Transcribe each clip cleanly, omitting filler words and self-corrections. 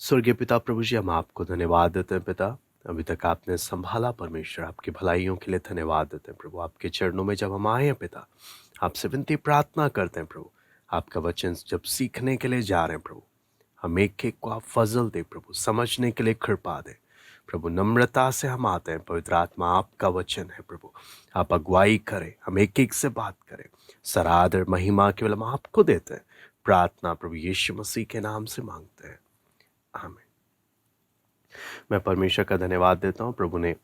स्वर्गीय पिता प्रभु जी, हम आपको धन्यवाद देते हैं पिता। अभी तक आपने संभाला परमेश्वर, आपकी भलाइयों के लिए धन्यवाद देते हैं प्रभु। आपके चरणों में जब हम आए हैं पिता, आपसे विनती प्रार्थना करते हैं प्रभु। आपका वचन जब सीखने के लिए जा रहे हैं प्रभु, हम एक एक को आप फजल दे प्रभु, समझने के लिए कृपा दे प्रभु। नम्रता से हम आते हैं, पवित्र आत्मा आपका वचन है प्रभु, आप अगुवाई करें, हम एक एक से बात करें। सरादर महिमा केवल हम आपको देते हैं। प्रार्थना प्रभु यीशु मसीह के नाम से मांगते हैं, आमीन। मैं परमेश्वर का धन्यवाद देता हूँ। प्रभु ने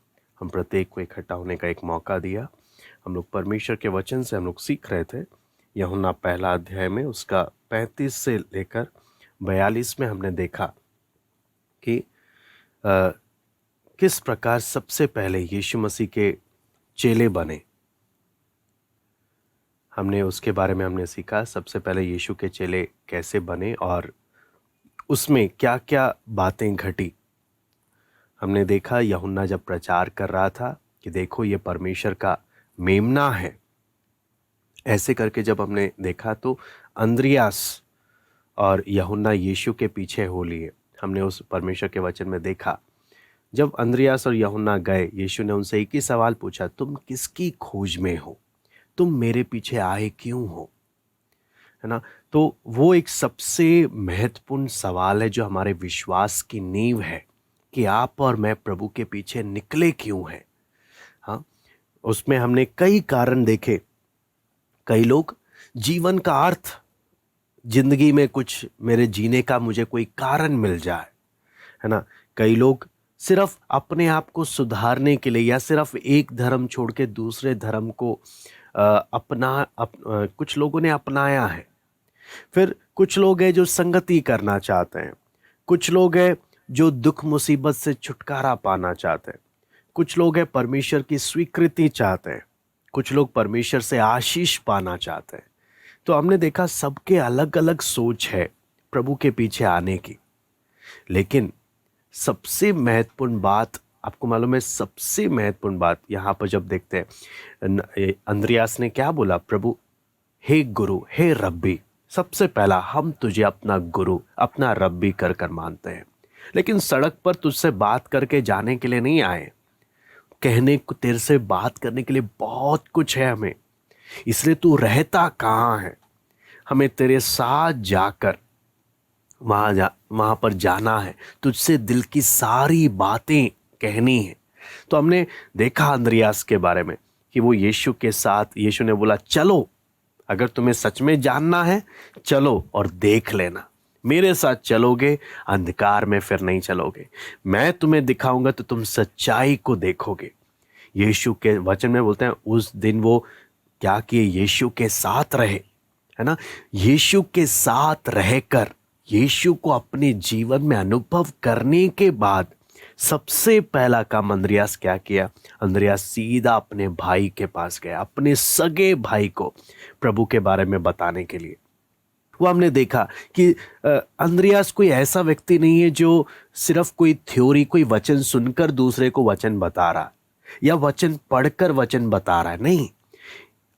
हम प्रत्येक को इकट्ठा होने का एक मौका दिया। हम लोग परमेश्वर के वचन से हम लोग सीख रहे थे। यूहन्ना पहला अध्याय में उसका 35 से लेकर 42 में हमने देखा कि किस प्रकार सबसे पहले यीशु मसीह के चेले बने। हमने उसके बारे में हमने सीखा सबसे पहले यीशु के चेले कैसे बने और उसमें क्या क्या बातें घटी। हमने देखा यूहन्ना जब प्रचार कर रहा था कि देखो ये परमेश्वर का मेमना है, ऐसे करके जब हमने देखा तो अंद्रियास और यूहन्ना यीशु के पीछे हो लिए। हमने उस परमेश्वर के वचन में देखा जब अंद्रियास और यूहन्ना गए, यीशु ने उनसे एक ही सवाल पूछा, तुम किसकी खोज में हो, तुम मेरे पीछे आए क्यों हो, है ना। तो वो एक सबसे महत्वपूर्ण सवाल है जो हमारे विश्वास की नींव है कि आप और मैं प्रभु के पीछे निकले क्यों हैं। हाँ, उसमें हमने कई कारण देखे। कई लोग जीवन का अर्थ, जिंदगी में कुछ मेरे जीने का मुझे कोई कारण मिल जाए, है ना। कई लोग सिर्फ अपने आप को सुधारने के लिए या सिर्फ एक धर्म छोड़ के दूसरे धर्म को कुछ लोगों ने अपनाया है। फिर कुछ लोग हैं जो संगति करना चाहते हैं, कुछ लोग हैं जो दुख मुसीबत से छुटकारा पाना चाहते हैं, कुछ लोग हैं परमेश्वर की स्वीकृति चाहते हैं, कुछ लोग परमेश्वर से आशीष पाना चाहते हैं। तो हमने देखा सबके अलग अलग सोच है प्रभु के पीछे आने की। लेकिन सबसे महत्वपूर्ण बात, आपको मालूम है सबसे महत्वपूर्ण बात यहाँ पर जब देखते हैं अंद्रियास ने क्या बोला, प्रभु हे गुरु हे रब्बी। सबसे पहला हम तुझे अपना गुरु अपना रब्बी कर कर मानते हैं। लेकिन सड़क पर तुझसे बात करके जाने के लिए नहीं आए, कहने को तेरे से बात करने के लिए बहुत कुछ है हमें, इसलिए तू रहता कहाँ है, हमें तेरे साथ जाकर वहाँ पर जाना है, तुझसे दिल की सारी बातें कहनी है। तो हमने देखा अंद्रियास के बारे में कि वो यीशु के साथ, यीशु ने बोला चलो, अगर तुम्हें सच में जानना है चलो और देख लेना, मेरे साथ चलोगे अंधकार में फिर नहीं चलोगे, मैं तुम्हें दिखाऊंगा तो तुम सच्चाई को देखोगे। यीशु के वचन में बोलते हैं उस दिन वो क्या किए, यीशु के साथ रहे, है ना। यीशु के साथ रहकर यीशु को अपने जीवन में अनुभव करने के बाद सबसे पहला काम अंद्रियास क्या किया, अंद्रियास सीधा अपने भाई के पास गया, अपने सगे भाई को प्रभु के बारे में बताने के लिए। वो हमने देखा कि अंद्रियास कोई ऐसा व्यक्ति नहीं है जो सिर्फ कोई थ्योरी, कोई वचन सुनकर दूसरे को वचन बता रहा या वचन पढ़कर वचन बता रहा है, नहीं।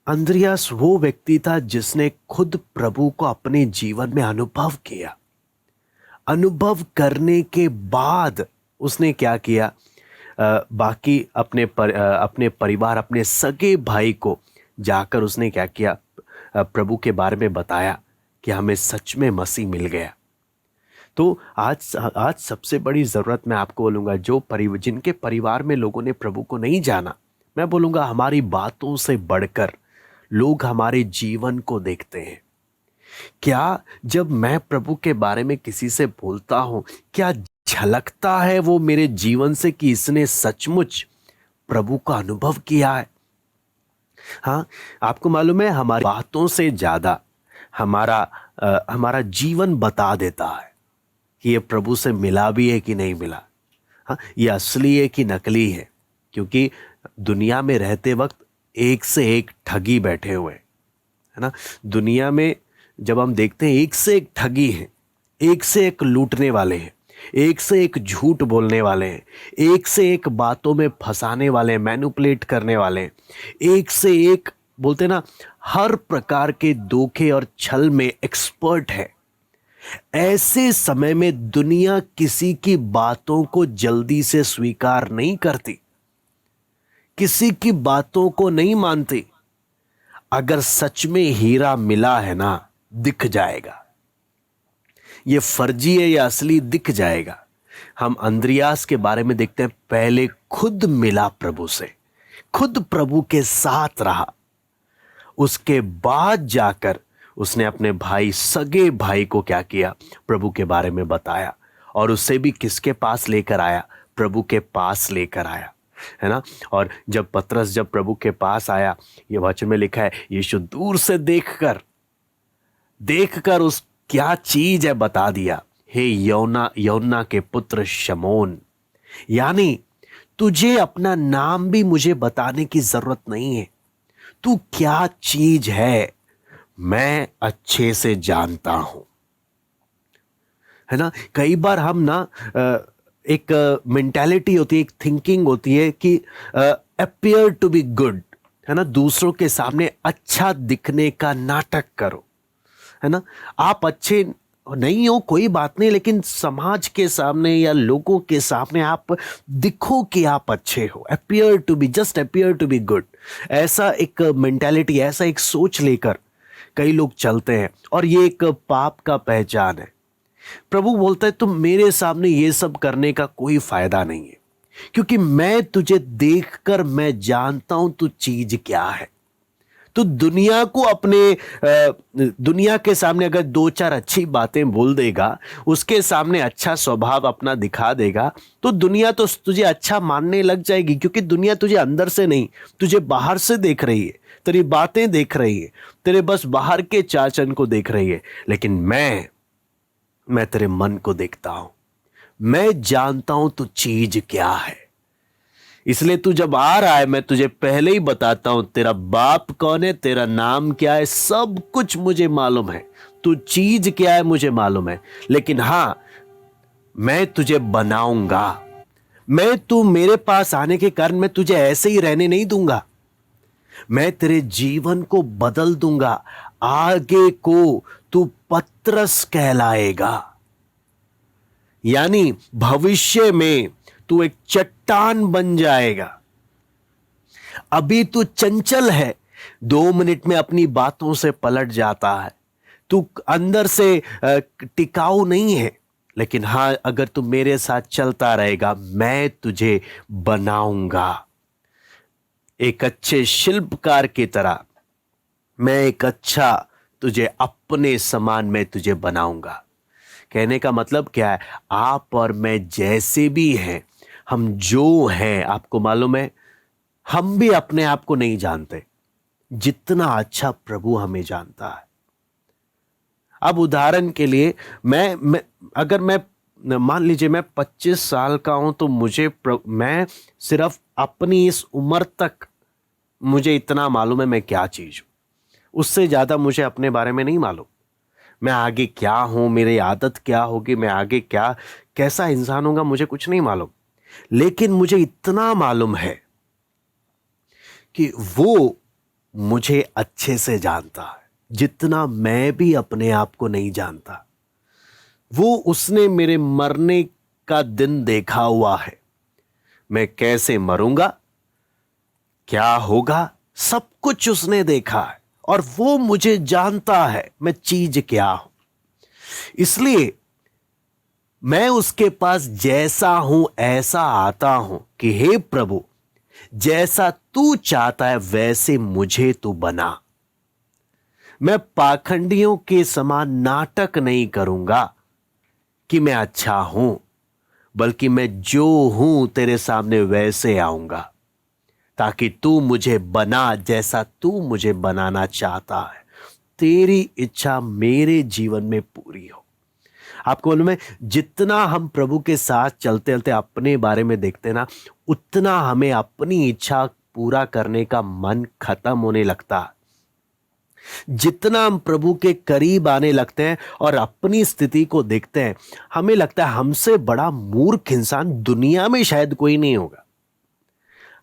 अंद्रियास वो व्यक्ति था जिसने खुद प्रभु को अपने जीवन में अनुभव किया। अनुभव करने के बाद उसने क्या किया, बाकी अपने परिवार, अपने सगे भाई को जाकर उसने क्या किया, प्रभु के बारे में बताया कि हमें सच में मसीह मिल गया। तो आज सबसे बड़ी ज़रूरत मैं आपको बोलूँगा, जिनके परिवार में लोगों ने प्रभु को नहीं जाना, मैं बोलूँगा हमारी बातों से बढ़कर लोग हमारे जीवन को देखते हैं। क्या जब मैं प्रभु के बारे में किसी से बोलता हूँ, क्या झलकता है वो मेरे जीवन से कि इसने सचमुच प्रभु का अनुभव किया है। हाँ, आपको मालूम है हमारी बातों से ज़्यादा हमारा जीवन बता देता है कि ये प्रभु से मिला भी है कि नहीं मिला। हाँ, ये असली है कि नकली है, क्योंकि दुनिया में रहते वक्त एक से एक ठगी बैठे हुए हैं, है ना। दुनिया में जब हम देखते हैं एक से एक ठगी है, एक से एक लूटने वाले हैं, एक से एक झूठ बोलने वाले हैं, एक से एक बातों में फंसाने वाले हैं, मैनिपुलेट करने वाले हैं, एक से एक बोलते ना हर प्रकार के धोखे और छल में एक्सपर्ट है। ऐसे समय में दुनिया किसी की बातों को जल्दी से स्वीकार नहीं करती, किसी की बातों को नहीं मानती। अगर सच में हीरा मिला है ना, दिख जाएगा, ये फर्जी है या असली दिख जाएगा। हम अंद्रियास के बारे में देखते हैं, पहले खुद मिला प्रभु से, खुद प्रभु के साथ रहा, उसके बाद जाकर उसने अपने भाई, सगे भाई को क्या किया, प्रभु के बारे में बताया, और उससे भी किसके पास लेकर आया, प्रभु के पास लेकर आया, है ना। और जब पतरस जब प्रभु के पास आया, ये वचन में लिखा है, यीशु दूर से देखकर उस क्या चीज है बता दिया, हे यौना के पुत्र शमोन, यानी तुझे अपना नाम भी मुझे बताने की जरूरत नहीं है, तू क्या चीज है मैं अच्छे से जानता हूं, है ना। कई बार हम ना एक मेंटालिटी होती है, एक थिंकिंग होती है कि अपीयर टू बी गुड, है ना, दूसरों के सामने अच्छा दिखने का नाटक करो, है ना। आप अच्छे नहीं हो कोई बात नहीं, लेकिन समाज के सामने या लोगों के सामने आप दिखो कि आप अच्छे हो, appear to be, just appear to be good. ऐसा एक मेंटालिटी, ऐसा एक सोच लेकर कई लोग चलते हैं, और ये एक पाप का पहचान है। प्रभु बोलता है तुम मेरे सामने ये सब करने का कोई फायदा नहीं है, क्योंकि मैं तुझे देखकर मैं जानता हूं तू चीज क्या है। तो दुनिया को दुनिया के सामने अगर दो चार अच्छी बातें बोल देगा, उसके सामने अच्छा स्वभाव अपना दिखा देगा, तो दुनिया तो तुझे अच्छा मानने लग जाएगी, क्योंकि दुनिया तुझे अंदर से नहीं, तुझे बाहर से देख रही है, तेरी बातें देख रही है, तेरे बस बाहर के चाचन को देख रही है। लेकिन मैं तेरे मन को देखता हूं, मैं जानता हूं तू चीज क्या है। इसलिए तू जब आ रहा है, मैं तुझे पहले ही बताता हूं, तेरा बाप कौन है, तेरा नाम क्या है, सब कुछ मुझे मालूम है, तू चीज क्या है मुझे मालूम है। लेकिन हां, मैं तुझे बनाऊंगा, तू मेरे पास आने के कारण मैं तुझे ऐसे ही रहने नहीं दूंगा, मैं तेरे जीवन को बदल दूंगा, आगे को तू पतरस कहलाएगा, यानी भविष्य में तू एक चट्टान बन जाएगा। अभी तू चंचल है, 2 मिनट में अपनी बातों से पलट जाता है, तू अंदर से टिकाऊ नहीं है। लेकिन हां, अगर तू मेरे साथ चलता रहेगा, मैं तुझे बनाऊंगा एक अच्छे शिल्पकार की तरह, मैं एक अच्छा तुझे अपने समान मैं तुझे बनाऊंगा। कहने का मतलब क्या है, आप और मैं जैसे भी हैं, हम जो हैं, आपको मालूम है, हम भी अपने आप को नहीं जानते जितना अच्छा प्रभु हमें जानता है। अब उदाहरण के लिए अगर मैं मान लीजिए मैं 25 साल का हूं, तो मैं सिर्फ अपनी इस उम्र तक मुझे इतना मालूम है मैं क्या चीज हूं, उससे ज्यादा मुझे अपने बारे में नहीं मालूम। मैं आगे क्या हूं, मेरी आदत क्या होगी, मैं आगे कैसा इंसान होगा, मुझे कुछ नहीं मालूम। लेकिन मुझे इतना मालूम है कि वो मुझे अच्छे से जानता है, जितना मैं भी अपने आप को नहीं जानता। उसने मेरे मरने का दिन देखा हुआ है, मैं कैसे मरूंगा, क्या होगा, सब कुछ उसने देखा है, और वो मुझे जानता है मैं चीज क्या हूं। इसलिए मैं उसके पास जैसा हूं ऐसा आता हूं कि हे प्रभु, जैसा तू चाहता है वैसे मुझे तू बना। मैं पाखंडियों के समान नाटक नहीं करूंगा कि मैं अच्छा हूं, बल्कि मैं जो हूं तेरे सामने वैसे आऊंगा, ताकि तू मुझे बना जैसा तू मुझे बनाना चाहता है, तेरी इच्छा मेरे जीवन में पूरी हो। आपको मालूम है, जितना हम प्रभु के साथ चलते चलते अपने बारे में देखते हैं ना, उतना हमें अपनी इच्छा पूरा करने का मन खत्म होने लगता है। जितना हम प्रभु के करीब आने लगते हैं और अपनी स्थिति को देखते हैं, हमें लगता है हमसे बड़ा मूर्ख इंसान दुनिया में शायद कोई नहीं होगा।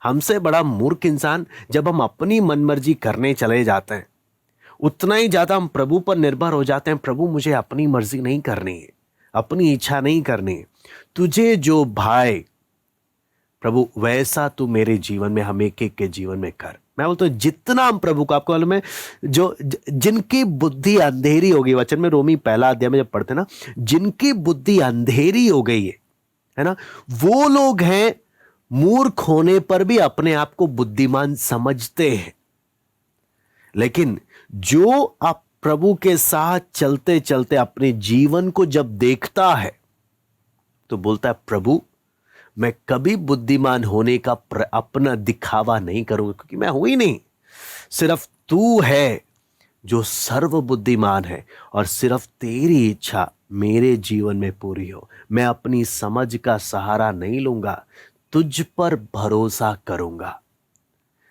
हमसे बड़ा मूर्ख इंसान जब हम अपनी मनमर्जी करने चले जाते हैं, उतना ही ज्यादा हम प्रभु पर निर्भर हो जाते हैं। प्रभु मुझे अपनी मर्जी नहीं करनी है, अपनी इच्छा नहीं करनी है, तुझे जो भाई प्रभु वैसा तू मेरे जीवन में, हम एक एक के जीवन में कर। मैं बोलता हूं जितना हम प्रभु को, आपको मालूम है जो जिनकी बुद्धि अंधेरी हो गई, वचन में रोमी पहला अध्याय में जब पढ़ते ना, जिनकी बुद्धि अंधेरी हो गई है ना, वो लोग हैं मूर्ख होने पर भी अपने आप को बुद्धिमान समझते हैं। लेकिन जो आप प्रभु के साथ चलते चलते अपने जीवन को जब देखता है तो बोलता है प्रभु मैं कभी बुद्धिमान होने का अपना दिखावा नहीं करूंगा, क्योंकि मैं हूं ही नहीं। सिर्फ तू है जो सर्व बुद्धिमान है और सिर्फ तेरी इच्छा मेरे जीवन में पूरी हो। मैं अपनी समझ का सहारा नहीं लूंगा, तुझ पर भरोसा करूंगा।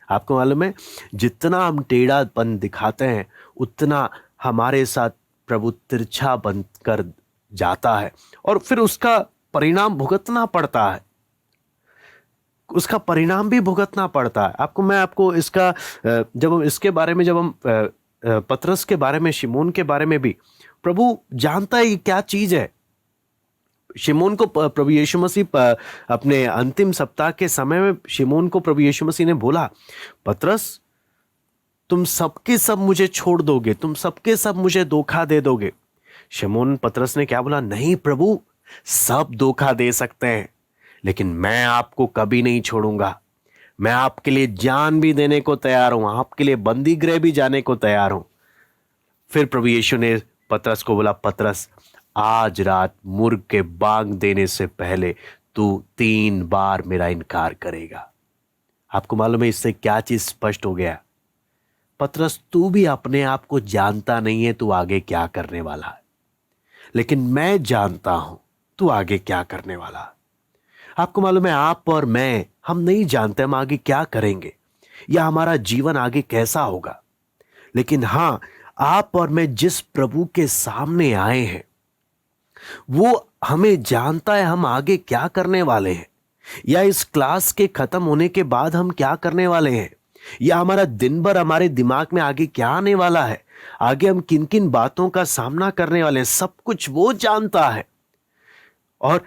आपको मालूम है जितना हम टेढ़ापन दिखाते हैं उतना हमारे साथ प्रभु तिरछा बनकर जाता है और फिर उसका परिणाम भुगतना पड़ता है, उसका परिणाम भी भुगतना पड़ता है। मैं आपको इसका जब हम इसके बारे में, जब हम पतरस के बारे में, शिमोन के बारे में भी, प्रभु जानता है ये क्या चीज है। शिमोन को प्रभु यीशु मसीह अपने अंतिम सप्ताह के समय में शिमोन को प्रभु यीशु मसीह ने बोला, पतरस तुम सबके सब मुझे छोड़ दोगे, तुम सबके सब मुझे धोखा दे दोगे। शिमोन पतरस ने क्या बोला, नहीं प्रभु, सब धोखा दे सकते हैं लेकिन मैं आपको कभी नहीं छोड़ूंगा। मैं आपके लिए जान भी देने को तैयार हूं, आपके लिए बंदी गृह भी जाने को तैयार हूं। फिर प्रभु यीशु ने पतरस को बोला, पतरस आज रात मुर्ग के बांग देने से पहले तू 3 बार मेरा इनकार करेगा। आपको मालूम है इससे क्या चीज स्पष्ट हो गया? पतरस तू भी अपने आप को जानता नहीं है तू आगे क्या करने वाला है, लेकिन मैं जानता हूं तू आगे क्या करने वाला है। आपको मालूम है आप और मैं, हम नहीं जानते हम आगे क्या करेंगे या हमारा जीवन आगे कैसा होगा, लेकिन हां आप और मैं जिस प्रभु के सामने आए हैं वो हमें जानता है हम आगे क्या करने वाले हैं, या इस क्लास के खत्म होने के बाद हम क्या करने वाले हैं, या हमारा दिन भर हमारे दिमाग में आगे क्या आने वाला है, आगे हम किन किन बातों का सामना करने वाले हैं, सब कुछ वो जानता है। और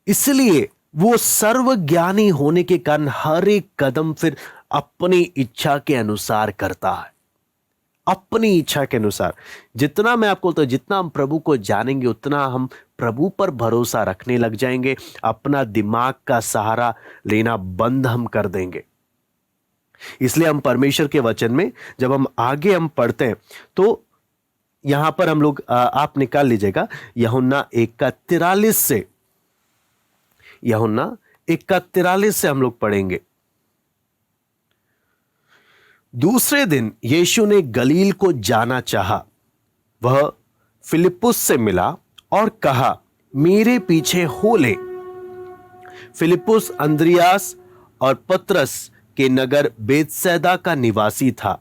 इसलिए वो सर्वज्ञानी होने के कारण हर एक कदम फिर अपनी इच्छा के अनुसार करता है, अपनी इच्छा के अनुसार। जितना मैं आपको बोलता हूं, जितना हम प्रभु को जानेंगे उतना हम प्रभु पर भरोसा रखने लग जाएंगे, अपना दिमाग का सहारा लेना बंद हम कर देंगे। इसलिए हम परमेश्वर के वचन में जब हम आगे हम पढ़ते हैं तो यहां पर हम लोग आप निकाल लीजिएगा यूहन्ना 1:43 से, यूहन्ना 1:43 से हम लोग पढ़ेंगे। दूसरे दिन यीशु ने गलील को जाना चाहा, वह फिलिप्पुस से मिला और कहा मेरे पीछे हो ले। फिलिप्पुस अंद्रियास और पतरस के नगर बेतसैदा का निवासी था।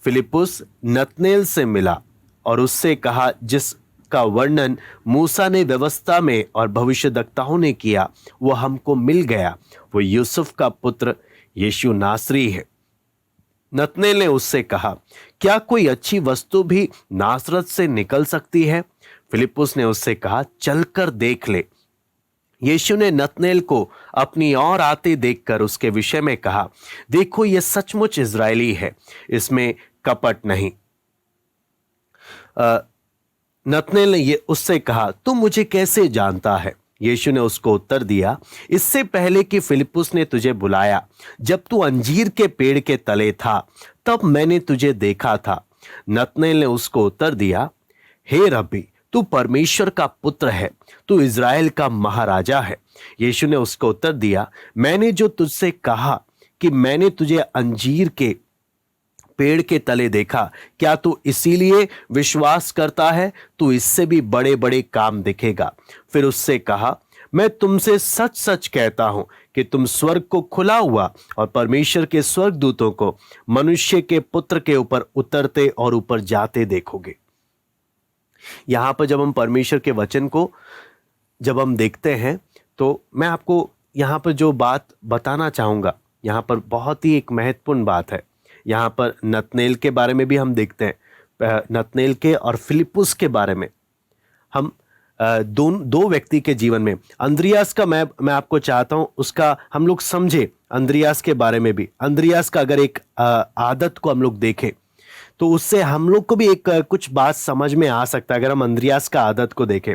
फिलिप्पुस नतनेल से मिला और उससे कहा जिसका वर्णन मूसा ने व्यवस्था में और भविष्यद्वक्ताओं ने किया वो हमको मिल गया, वो यूसुफ का पुत्र यीशु नासरी है। नतनेल ने उससे कहा क्या कोई अच्छी वस्तु भी नासरत से निकल सकती है? फिलिप्पुस ने उससे कहा चलकर देख ले। यीशु ने नतनेल को अपनी ओर आते देखकर उसके विषय में कहा देखो ये सचमुच इजरायली है, इसमें कपट नहीं। नतनेल ने ये उससे कहा तू मुझे कैसे जानता है? यीशु ने उसको उत्तर दिया इससे पहले कि फिलिप्पुस ने तुझे बुलाया, जब तू अंजीर के पेड़ के तले था तब मैंने तुझे देखा था। नतनेल ने उसको उत्तर दिया हे रब्बी तू परमेश्वर का पुत्र है, तू इज़राइल का महाराजा है। यीशु ने उसको उत्तर दिया मैंने जो तुझसे कहा कि मैंने तुझे अंजीर के पेड़ के तले देखा, क्या तू इसीलिए विश्वास करता है? तू इससे भी बड़े बड़े काम दिखेगा। फिर उससे कहा मैं तुमसे सच सच कहता हूं कि तुम स्वर्ग को खुला हुआ और परमेश्वर के स्वर्गदूतों को मनुष्य के पुत्र के ऊपर उतरते और ऊपर जाते देखोगे। यहां पर जब हम परमेश्वर के वचन को जब हम देखते हैं तो मैं आपको यहां पर जो बात बताना चाहूंगा, यहां पर बहुत ही एक महत्वपूर्ण बात है। यहां पर नतनेल के बारे में भी हम देखते हैं। नतनेल के और फिलिपुस के बारे में हम दो व्यक्ति के जीवन में, अंद्रियास का मैं आपको चाहता हूं उसका हम लोग समझे, अंद्रियास के बारे में भी। अंद्रियास का अगर एक आदत को हम लोग देखें तो उससे हम लोग को भी एक कुछ बात समझ में आ सकता है। अगर हम अंद्रियास का आदत को देखें,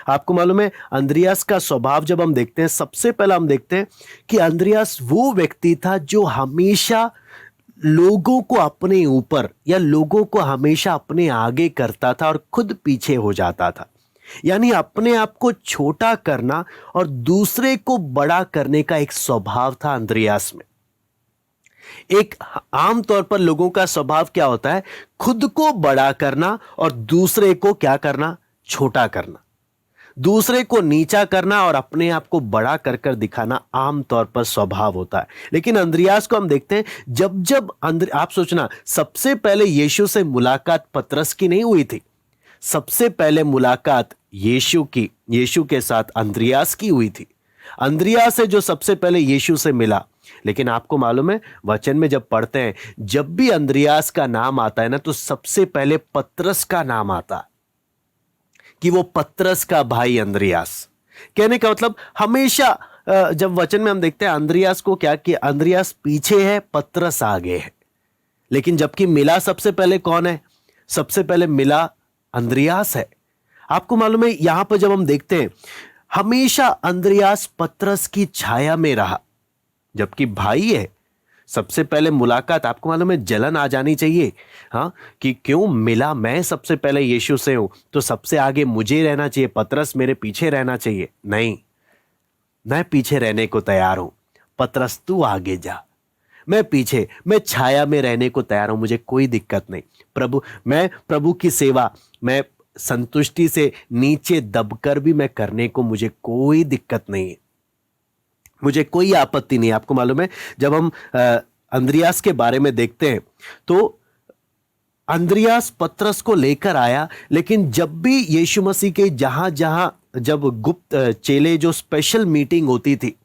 आपको मालूम है अंद्रियास का स्वभाव जब हम देखते हैं, सबसे पहला हम देखते हैं कि अंद्रियास वो व्यक्ति था जो हमेशा लोगों को अपने ऊपर या लोगों को हमेशा अपने आगे करता था और खुद पीछे हो जाता था। यानी अपने आप को छोटा करना और दूसरे को बड़ा करने का एक स्वभाव था अंद्रियास में। एक आम तौर पर लोगों का स्वभाव क्या होता है? खुद को बड़ा करना और दूसरे को क्या करना? छोटा करना, दूसरे को नीचा करना और अपने आप को बड़ा कर कर दिखाना आम तौर पर स्वभाव होता है। लेकिन अंद्रियास को हम देखते हैं, जब आप सोचना, सबसे पहले यीशु से मुलाकात पतरस की नहीं हुई थी, सबसे पहले मुलाकात यीशु के साथ अंद्रियास की हुई थी। अंद्रियास है जो सबसे पहले यीशु से मिला। लेकिन आपको मालूम है, वचन में जब पढ़ते हैं, जब भी अंद्रियास का नाम आता है ना, तो सबसे पहले पतरस का नाम आता है कि वो पतरस का भाई अंद्रियास। कहने का मतलब हमेशा जब वचन में हम देखते हैं अंद्रियास को, क्या कि अंद्रियास पीछे है, पतरस आगे है। लेकिन जबकि मिला सबसे पहले कौन है? सबसे पहले मिला अंद्रियास है। आपको मालूम है, यहां पर जब हम देखते हैं, हमेशा अंद्रियास पतरस की छाया में रहा, जबकि भाई है। सबसे पहले मुलाकात, आपको मालूम है, जलन आ जानी चाहिए, हाँ, कि क्यों मिला मैं सबसे पहले यीशु से हूं तो सबसे आगे मुझे रहना चाहिए, पतरस मेरे पीछे रहना चाहिए। नहीं, मैं पीछे रहने को तैयार हूं, पतरस तू आगे जा, मैं पीछे, मैं छाया में रहने को तैयार हूं, मुझे कोई दिक्कत नहीं। मैं प्रभु की सेवा, मैं संतुष्टि से नीचे दबकर भी मैं करने को मुझे कोई दिक्कत नहीं है, मुझे कोई आपत्ति नहीं। आपको मालूम है, जब हम अंद्रियास के बारे में देखते हैं तो अंद्रियास पतरस को लेकर आया, लेकिन जब भी यीशु मसीह के जहां जहां जब गुप्त चेले जो स्पेशल मीटिंग होती थी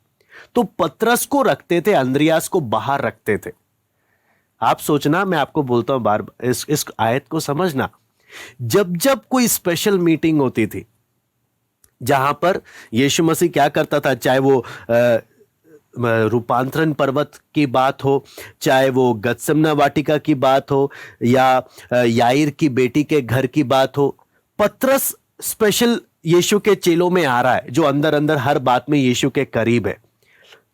तो पतरस को रखते थे, अंद्रियास को बाहर रखते थे। आप सोचना, मैं आपको बोलता हूं बार इस आयत को समझना, जब जब कोई स्पेशल मीटिंग होती थी जहां पर यीशु मसीह क्या करता था, चाहे वो रूपांतरण पर्वत की बात हो, चाहे वो गत्समना वाटिका की बात हो, या याईर की बेटी के घर की बात हो, पतरस स्पेशल यीशु के चेलों में आ रहा है, जो अंदर अंदर हर बात में यीशु के करीब है।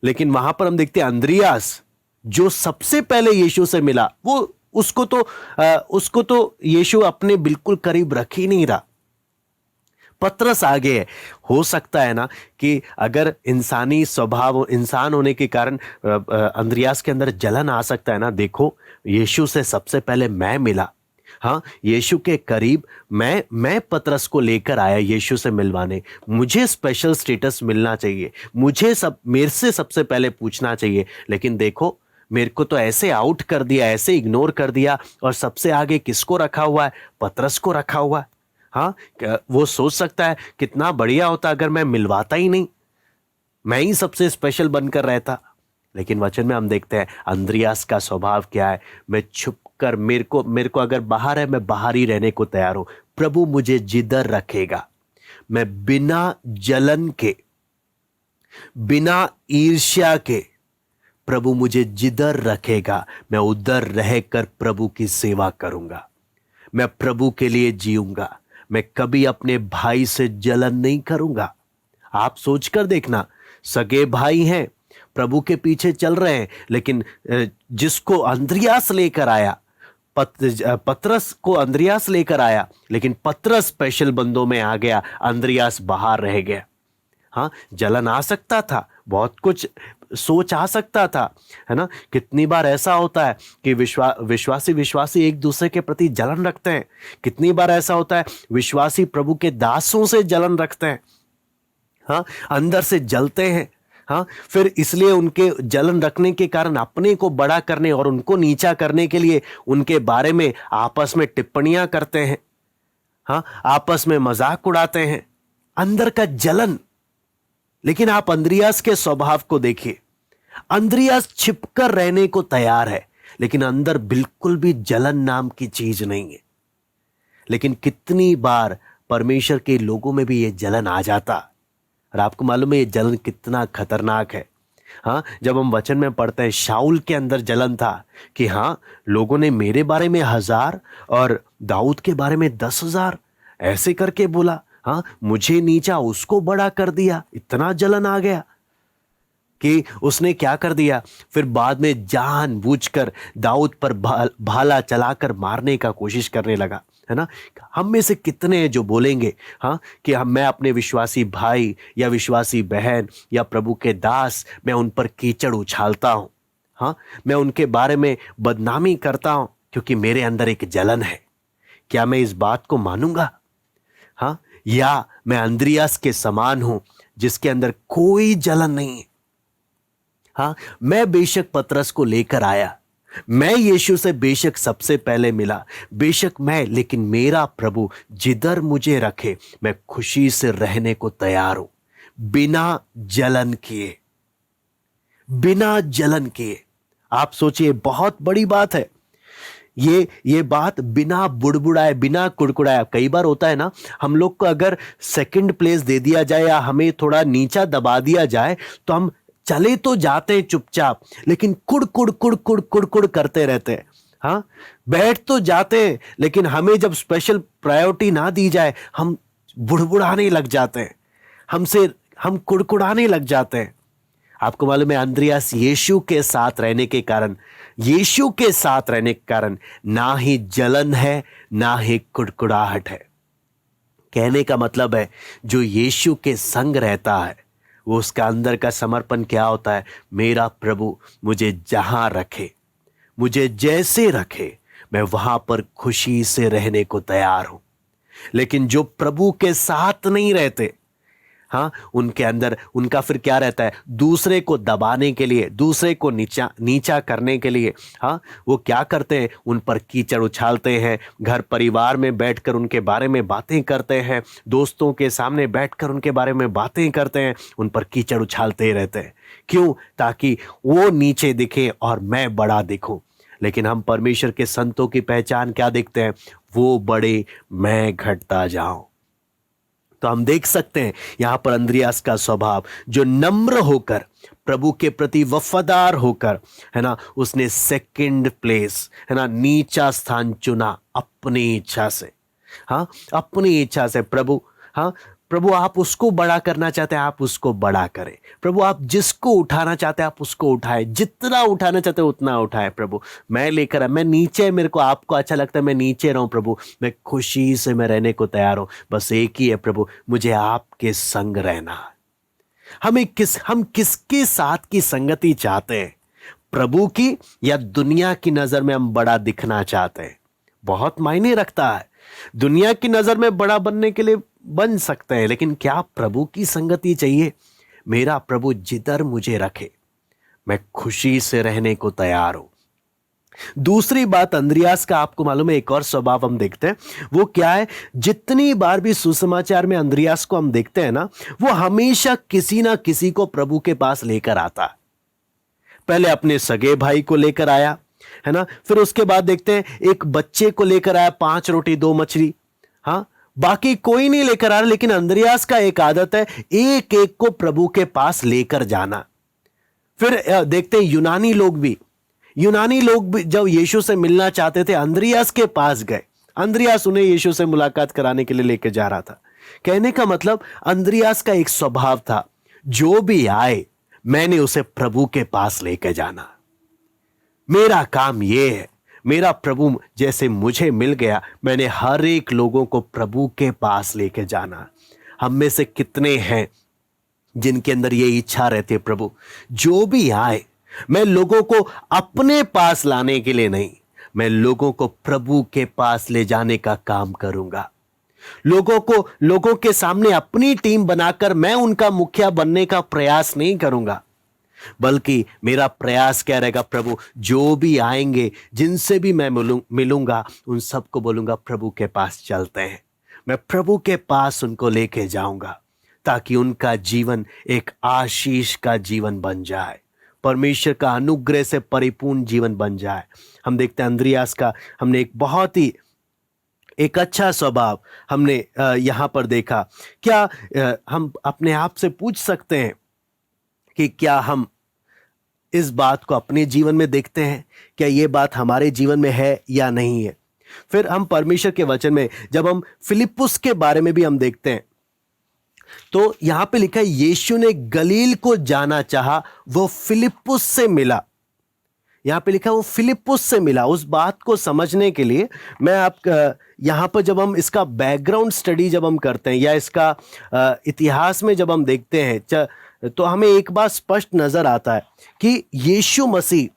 लेकिन वहां पर हम देखते हैं अंद्रियास जो सबसे पहले यीशु से मिला, वो उसको तो यीशु अपने बिल्कुल करीब रख ही नहीं रहा, पतरस आगे है। हो सकता है ना कि अगर इंसानी स्वभाव, इंसान होने के कारण अंद्रियास के अंदर जलन आ सकता है ना। देखो, यीशु से सबसे पहले मैं मिला, हाँ, यीशु के करीब मैं पतरस को लेकर आया यीशु से मिलवाने, मुझे स्पेशल स्टेटस मिलना चाहिए, मेरे से सबसे पहले पूछना चाहिए। लेकिन देखो, मेरे को तो ऐसे आउट कर दिया, ऐसे इग्नोर कर दिया, और सबसे आगे किसको रखा हुआ है? पतरस को रखा हुआ है। हाँ, वो सोच सकता है कितना बढ़िया होता अगर मैं मिलवाता ही नहीं, मैं ही सबसे स्पेशल बनकर रहता। लेकिन वचन में हम देखते हैं अंद्रियास का स्वभाव क्या है? मैं छुपकर, मेरे को अगर बाहर है, मैं बाहर ही रहने को तैयार हूं। प्रभु मुझे जिधर रखेगा, मैं बिना जलन के, बिना ईर्ष्या के, प्रभु मुझे जिधर रखेगा मैं उधर रहकर प्रभु की सेवा करूंगा, मैं प्रभु के लिए जीऊंगा, मैं कभी अपने भाई से जलन नहीं करूंगा। आप सोचकर देखना, सगे भाई हैं, प्रभु के पीछे चल रहे हैं, लेकिन जिसको अंद्रियास लेकर आया, पतरस को अंद्रियास लेकर आया, लेकिन पतरस स्पेशल बंदों में आ गया, अंद्रियास बाहर रह गया। हाँ, जलन आ सकता था, बहुत कुछ सोच आ सकता था, है ना। कितनी बार ऐसा होता है कि विश्वासी एक दूसरे के प्रति जलन रखते हैं। कितनी बार ऐसा होता है विश्वासी प्रभु के दासों से जलन रखते हैं, हाँ, अंदर से जलते हैं, हाँ, फिर इसलिए उनके जलन रखने के कारण अपने को बड़ा करने और उनको नीचा करने के लिए उनके बारे में आपस में टिप्पणियां करते हैं, हाँ, आपस में मजाक उड़ाते हैं, अंदर का जलन। लेकिन आप अंद्रियास के स्वभाव को देखिए, अंद्रियास छिपकर रहने को तैयार है, लेकिन अंदर बिल्कुल भी जलन नाम की चीज नहीं है। लेकिन कितनी बार परमेश्वर के लोगों में भी ये जलन आ जाता। और आपको मालूम है ये जलन कितना खतरनाक है। हाँ, जब हम वचन में पढ़ते हैं शाऊल के अंदर जलन था कि हाँ, लोगों ने मेरे बारे में 1000 और दाऊद के बारे में 10,000 ऐसे करके बोला। हाँ, मुझे नीचा उसको बड़ा कर दिया। इतना जलन आ गया कि उसने क्या कर दिया, फिर बाद में जानबूझकर दाऊद पर भाला चलाकर मारने का कोशिश करने लगा, है ना। हम में से कितने हैं जो बोलेंगे हाँ कि मैं अपने विश्वासी भाई या विश्वासी बहन या प्रभु के दास, मैं उन पर कीचड़ उछालता हूं, हाँ, मैं उनके बारे में बदनामी करता हूं क्योंकि मेरे अंदर एक जलन है। क्या मैं इस बात को मानूंगा? हाँ, या मैं अंद्रियास के समान हूं जिसके अंदर कोई जलन नहीं है। हाँ, मैं बेशक पतरस को लेकर आया, मैं यीशु से बेशक सबसे पहले मिला, बेशक मैं, लेकिन मेरा प्रभु जिधर मुझे रखे मैं खुशी से रहने को तैयार हूं, बिना जलन किए, बिना जलन किए। आप सोचिए, बहुत बड़ी बात है ये बात, बिना बुड़बुड़ाए, बिना कुड़कुड़ाए। कई बार होता है ना, हम लोग को अगर सेकंड प्लेस दे दिया जाए या हमें थोड़ा नीचा दबा दिया जाए तो हम चले तो जाते हैं चुपचाप, लेकिन कुड़ कुड़ कुड़ कुड़ कुड़ कुड़ करते रहते हैं। हाँ, बैठ तो जाते हैं, लेकिन हमें जब स्पेशल प्रायोरिटी ना दी जाए हम बुड़बुड़ाने लग जाते हैं, हम कुड़कुड़ाने लग जाते हैं। आपको मालूम है अंद्रियास यीशु के साथ रहने के कारण ना ही जलन है ना ही कुड़कुड़ाहट है। कहने का मतलब है जो यीशु के संग रहता है वो उसका अंदर का समर्पण क्या होता है, मेरा प्रभु मुझे जहां रखे, मुझे जैसे रखे, मैं वहां पर खुशी से रहने को तैयार हूं। लेकिन जो प्रभु के साथ नहीं रहते, हाँ, उनके अंदर उनका फिर क्या रहता है, दूसरे को दबाने के लिए, दूसरे को नीचा करने के लिए, हाँ, वो क्या करते हैं, उन पर कीचड़ उछालते हैं, घर परिवार में बैठकर उनके बारे में बातें करते हैं, दोस्तों के सामने बैठकर उनके बारे में बातें करते हैं, उन पर कीचड़ उछालते ही रहते हैं। क्यों? ताकि वो नीचे दिखे और मैं बड़ा दिखूं। लेकिन हम परमेश्वर के संतों की पहचान क्या देखते हैं, वो बड़े, मैं घटता जाऊं। तो हम देख सकते हैं यहां पर अंद्रियास का स्वभाव, जो नम्र होकर, प्रभु के प्रति वफादार होकर, है ना, उसने सेकंड प्लेस, है ना, नीचा स्थान चुना अपनी इच्छा से। हाँ, अपनी इच्छा से। प्रभु, हाँ, प्रभु आप उसको बड़ा करना चाहते हैं, आप उसको बड़ा करें। प्रभु आप जिसको उठाना चाहते हैं आप उसको उठाए, जितना उठाना चाहते हैं उतना उठाए। प्रभु मैं लेकर मैं नीचे, मेरे को आपको अच्छा लगता है मैं नीचे रहूं। प्रभु मैं खुशी से मैं रहने को तैयार हूं। बस एक ही है प्रभु, मुझे आपके संग रहना। हम किसके साथ की संगति चाहते हैं, प्रभु की या दुनिया की नजर में हम बड़ा दिखना चाहते हैं? बहुत मायने रखता है। दुनिया की नजर में बड़ा बनने के लिए बन सकते हैं, लेकिन क्या प्रभु की संगति चाहिए? मेरा प्रभु जिधर मुझे रखे मैं खुशी से रहने को तैयार हूं। दूसरी बात अंद्रियास का, आपको मालूम है एक और स्वभाव हम देखते हैं, वो क्या है? जितनी बार भी सुसमाचार में अंद्रियास को हम देखते हैं ना, वो हमेशा किसी ना किसी को प्रभु के पास लेकर आता है। पहले अपने सगे भाई को लेकर आया, है ना, फिर उसके बाद देखते हैं एक बच्चे को लेकर आया, 5 रोटी 2 मछली। हाँ, बाकी कोई नहीं लेकर आ रहा, लेकिन अंद्रियास का एक आदत है एक एक को प्रभु के पास लेकर जाना। फिर देखते हैं यूनानी लोग भी जब यीशु से मिलना चाहते थे अंद्रियास के पास गए। अंद्रियास उन्हें यीशु से मुलाकात कराने के लिए लेकर जा रहा था। कहने का मतलब अंद्रियास का एक स्वभाव था, जो भी आए मैंने उसे प्रभु के पास लेकर जाना। मेरा काम यह है, मेरा प्रभु जैसे मुझे मिल गया, मैंने हर एक लोगों को प्रभु के पास लेके जाना। हम में से कितने हैं जिनके अंदर ये इच्छा रहती है, प्रभु जो भी आए मैं लोगों को अपने पास लाने के लिए नहीं, मैं लोगों को प्रभु के पास ले जाने का काम करूंगा। लोगों के सामने अपनी टीम बनाकर मैं उनका मुखिया बनने का प्रयास नहीं करूंगा, बल्कि मेरा प्रयास क्या रहेगा, प्रभु जो भी आएंगे, जिनसे भी मैं मिलूंगा, उन सबको बोलूंगा प्रभु के पास चलते हैं। मैं प्रभु के पास उनको लेके जाऊंगा ताकि उनका जीवन एक आशीष का जीवन बन जाए, परमेश्वर का अनुग्रह से परिपूर्ण जीवन बन जाए। हम देखते हैं अंद्रियास का, हमने एक बहुत ही एक अच्छा स्वभाव हमने यहाँ पर देखा। क्या हम अपने आप से पूछ सकते हैं कि क्या हम इस बात को अपने जीवन में देखते हैं? क्या ये बात हमारे जीवन में है या नहीं है? फिर हम परमेश्वर के वचन में जब हम फिलिप्पुस के बारे में भी हम देखते हैं, तो यहां पे लिखा है यीशु ने गलील को जाना चाहा, वो फिलिप्पुस से मिला। यहां पे लिखा वो फिलिप्पुस से मिला। उस बात को समझने के लिए मैं यहां पर जब हम इसका बैकग्राउंड स्टडी जब हम करते हैं या इसका इतिहास में जब हम देखते हैं, तो हमें एक बात स्पष्ट नजर आता है कि यीशु मसीह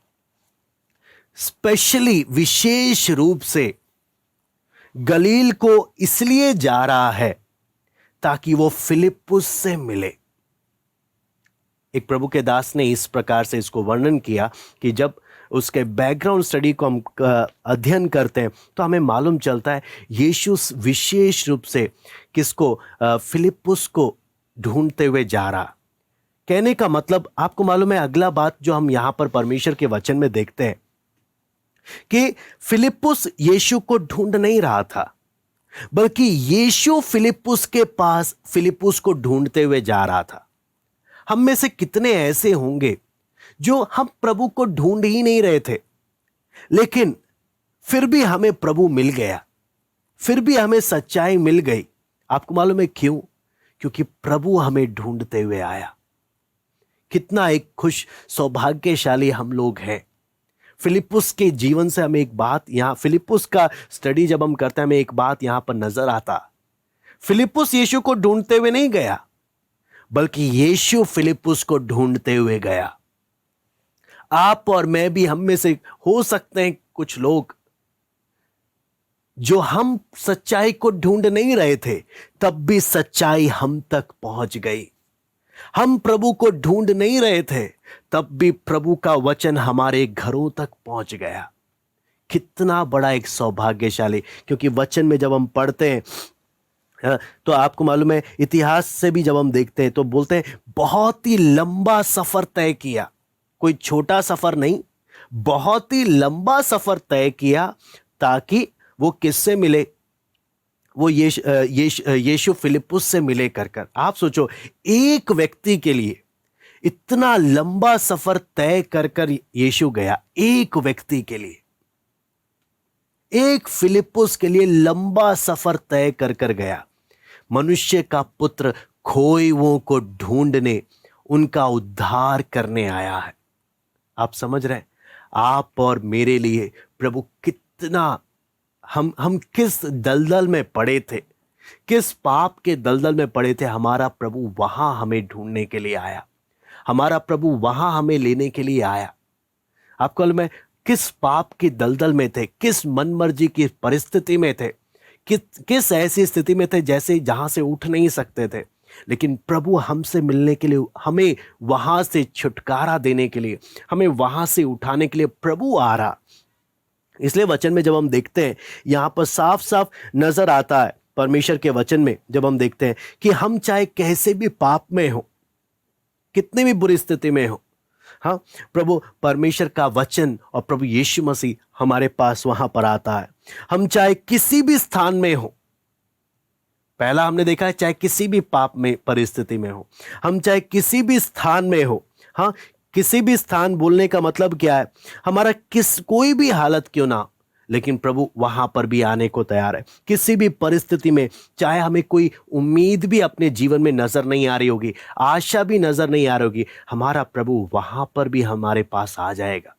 स्पेशली विशेष रूप से गलील को इसलिए जा रहा है ताकि वो फिलिप्पुस से मिले। एक प्रभु के दास ने इस प्रकार से इसको वर्णन किया कि जब उसके बैकग्राउंड स्टडी को हम अध्ययन करते हैं तो हमें मालूम चलता है यीशु विशेष रूप से किसको, फिलिप्पुस को ढूंढते हुए जा रहा। कहने का मतलब आपको मालूम है, अगला बात जो हम यहां पर परमेश्वर के वचन में देखते हैं कि फिलिप्पुस यीशु को ढूंढ नहीं रहा था, बल्कि यीशु फिलिप्पुस के पास फिलिप्पुस को ढूंढते हुए जा रहा था। हम में से कितने ऐसे होंगे जो हम प्रभु को ढूंढ ही नहीं रहे थे, लेकिन फिर भी हमें प्रभु मिल गया, फिर भी हमें सच्चाई मिल गई। आपको मालूम है क्यों? क्योंकि प्रभु हमें ढूंढते हुए आया। कितना एक खुश सौभाग्यशाली हम लोग हैं। फिलिप्पुस के जीवन से हमें एक बात, यहां फिलिप्पुस का स्टडी जब हम करते हैं हमें एक बात यहां पर नजर आता, फिलिप्पुस यीशु को ढूंढते हुए नहीं गया, बल्कि यीशु फिलिप्पुस को ढूंढते हुए गया। आप और मैं भी, हम में से हो सकते हैं कुछ लोग जो हम सच्चाई को ढूंढ नहीं रहे थे, तब भी सच्चाई हम तक पहुंच गई। हम प्रभु को ढूंढ नहीं रहे थे, तब भी प्रभु का वचन हमारे घरों तक पहुंच गया। कितना बड़ा एक सौभाग्यशाली, क्योंकि वचन में जब हम पढ़ते हैं तो आपको मालूम है, इतिहास से भी जब हम देखते हैं तो बोलते हैं बहुत ही लंबा सफर तय किया। कोई छोटा सफर नहीं, बहुत ही लंबा सफर तय किया ताकि वो किससे मिले, वो यीशु फिलिप्पुस से मिले कर। आप सोचो, एक व्यक्ति के लिए इतना लंबा सफर तय कर यीशु गया। एक व्यक्ति के लिए, एक फिलिप्पुस के लिए लंबा सफर तय कर गया। मनुष्य का पुत्र खोए हुओं को ढूंढने, उनका उद्धार करने आया है। आप समझ रहे हैं? आप और मेरे लिए प्रभु कितना, हम किस दलदल में पड़े थे, किस पाप के दलदल में पड़े थे, हमारा प्रभु वहां हमें ढूंढने के लिए आया। हमारा प्रभु वहां हमें लेने के लिए आया। आपको मालूम है किस पाप के दलदल में थे, किस मनमर्जी की परिस्थिति में थे, किस ऐसी स्थिति में थे जैसे जहां से उठ नहीं सकते थे, लेकिन प्रभु हमसे मिलने के लिए, हमें वहां से छुटकारा देने के लिए, हमें वहां से उठाने के लिए प्रभु आ रहा। इसलिए वचन में जब हम देखते हैं, यहां पर साफ साफ नजर आता है परमेश्वर के वचन में जब हम देखते हैं कि हम चाहे कैसे भी पाप में हो, कितनी भी बुरी स्थिति में हो, हाँ, प्रभु परमेश्वर का वचन और प्रभु यीशु मसीह हमारे पास वहां पर आता है। हम चाहे किसी भी स्थान में हो, पहला हमने देखा है चाहे किसी भी पाप में परिस्थिति में हो, हम चाहे किसी भी स्थान में हो, हाँ, किसी भी स्थान बोलने का मतलब क्या है, हमारा कोई भी हालत क्यों ना, लेकिन प्रभु वहां पर भी आने को तैयार है। किसी भी परिस्थिति में, चाहे हमें कोई उम्मीद भी अपने जीवन में नजर नहीं आ रही होगी, आशा भी नजर नहीं आ रही होगी, हमारा प्रभु वहां पर भी हमारे पास आ जाएगा।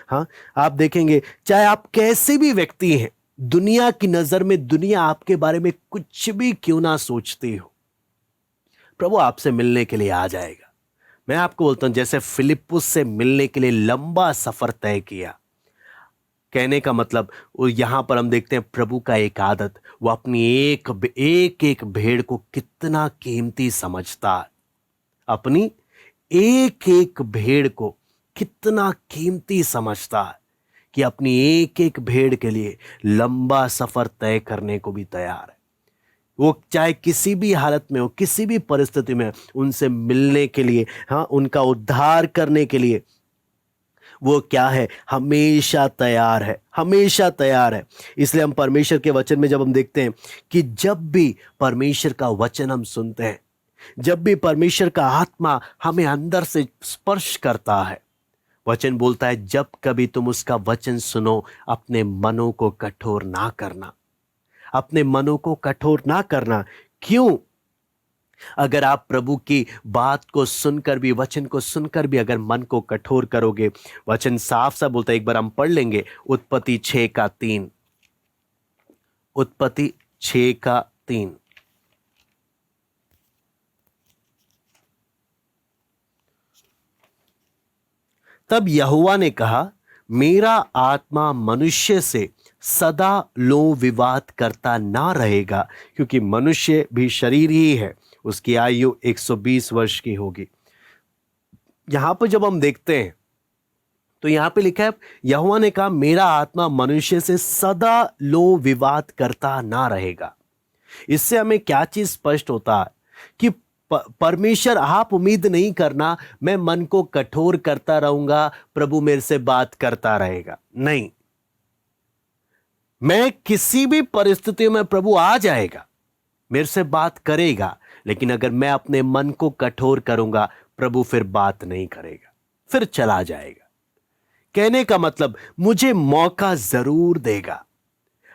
हाँ, आप देखेंगे चाहे आप कैसे भी व्यक्ति हैं, दुनिया की नजर में दुनिया आपके बारे में कुछ भी क्यों ना सोचती हो, प्रभु आपसे मिलने के लिए आ जाएगा। मैं आपको बोलता हूं, जैसे फिलिप्पुस से मिलने के लिए लंबा सफर तय किया। कहने का मतलब यहां पर हम देखते हैं प्रभु का एक आदत, वो अपनी एक भेड़ को कितना कीमती समझता है। अपनी एक भेड़ को कितना कीमती समझता है कि अपनी एक भेड़ के लिए लंबा सफर तय करने को भी तैयार है। वो चाहे किसी भी हालत में हो, किसी भी परिस्थिति में, उनसे मिलने के लिए, हाँ, उनका उद्धार करने के लिए वो क्या है? हमेशा तैयार है, हमेशा तैयार है। इसलिए हम परमेश्वर के वचन में जब हम देखते हैं कि जब भी परमेश्वर का वचन हम सुनते हैं, जब भी परमेश्वर का आत्मा हमें अंदर से स्पर्श करता है, वचन बोलता है जब कभी तुम उसका वचन सुनो, अपने मनों को कठोर ना करना, अपने मनों को कठोर ना करना। क्यों? अगर आप प्रभु की बात को सुनकर भी, वचन को सुनकर भी अगर मन को कठोर करोगे, वचन साफ सा बोलता है, एक बार हम पढ़ लेंगे उत्पत्ति 6:3। उत्पत्ति 6:3। तब यहोवा ने कहा, मेरा आत्मा मनुष्य से सदा लो विवाद करता ना रहेगा, क्योंकि मनुष्य भी शरीर ही है, उसकी आयु 120 वर्ष की होगी। यहां पर जब हम देखते हैं तो यहां पे लिखा है, यहोवा ने कहा मेरा आत्मा मनुष्य से सदा लो विवाद करता ना रहेगा। इससे हमें क्या चीज स्पष्ट होता है कि परमेश्वर, आप उम्मीद नहीं करना मैं मन को कठोर करता रहूंगा, प्रभु मेरे से बात करता रहेगा। नहीं, मैं किसी भी परिस्थिति में प्रभु आ जाएगा, मेरे से बात करेगा, लेकिन अगर मैं अपने मन को कठोर करूंगा, प्रभु फिर बात नहीं करेगा, फिर चला जाएगा। कहने का मतलब मुझे मौका जरूर देगा।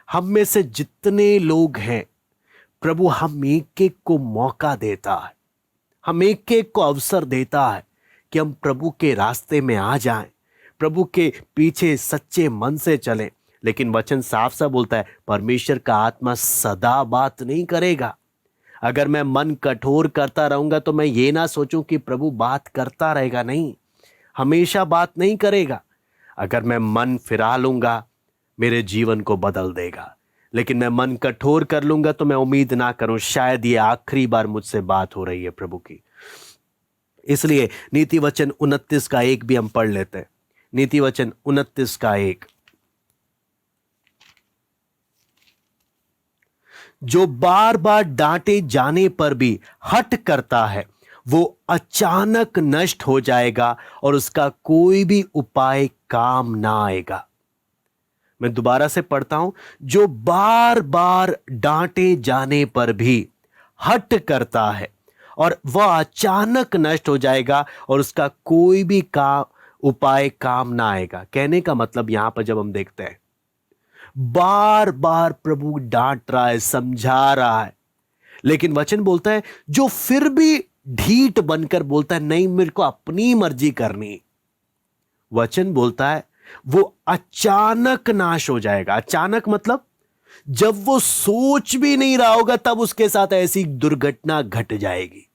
हम में से जितने लोग हैं, प्रभु हम एक एक को मौका देता है, हम एक एक को अवसर देता है कि हम प्रभु के रास्ते में आ जाएं, प्रभु के पीछे सच्चे मन से चलें। लेकिन वचन साफ सा बोलता है, परमेश्वर का आत्मा सदा बात नहीं करेगा। अगर मैं मन कठोर करता रहूंगा तो मैं ये ना सोचूं कि प्रभु बात करता रहेगा, नहीं, हमेशा बात नहीं करेगा। अगर मैं मन फिरा लूंगा, मेरे जीवन को बदल देगा, लेकिन मैं मन कठोर कर लूंगा तो मैं उम्मीद ना करूं शायद ये आखिरी बार मुझसे बात हो रही है प्रभु की। इसलिए नीति वचन 29:1 भी हम पढ़ लेते हैं। नीति वचन 29:1, जो बार बार डांटे जाने पर भी हट करता है, वो अचानक नष्ट हो जाएगा और उसका कोई भी उपाय काम ना आएगा। मैं दोबारा से पढ़ता हूं, जो बार बार डांटे जाने पर भी हट करता है और वह अचानक नष्ट हो जाएगा और उसका कोई भी उपाय काम ना आएगा। कहने का मतलब यहां पर जब हम देखते हैं, बार बार प्रभु डांट रहा है, समझा रहा है, लेकिन वचन बोलता है जो फिर भी ढीठ बनकर बोलता है नहीं मेरे को अपनी मर्जी करनी, वचन बोलता है वो अचानक नाश हो जाएगा। अचानक मतलब जब वो सोच भी नहीं रहा होगा तब उसके साथ ऐसी दुर्घटना घट जाएगी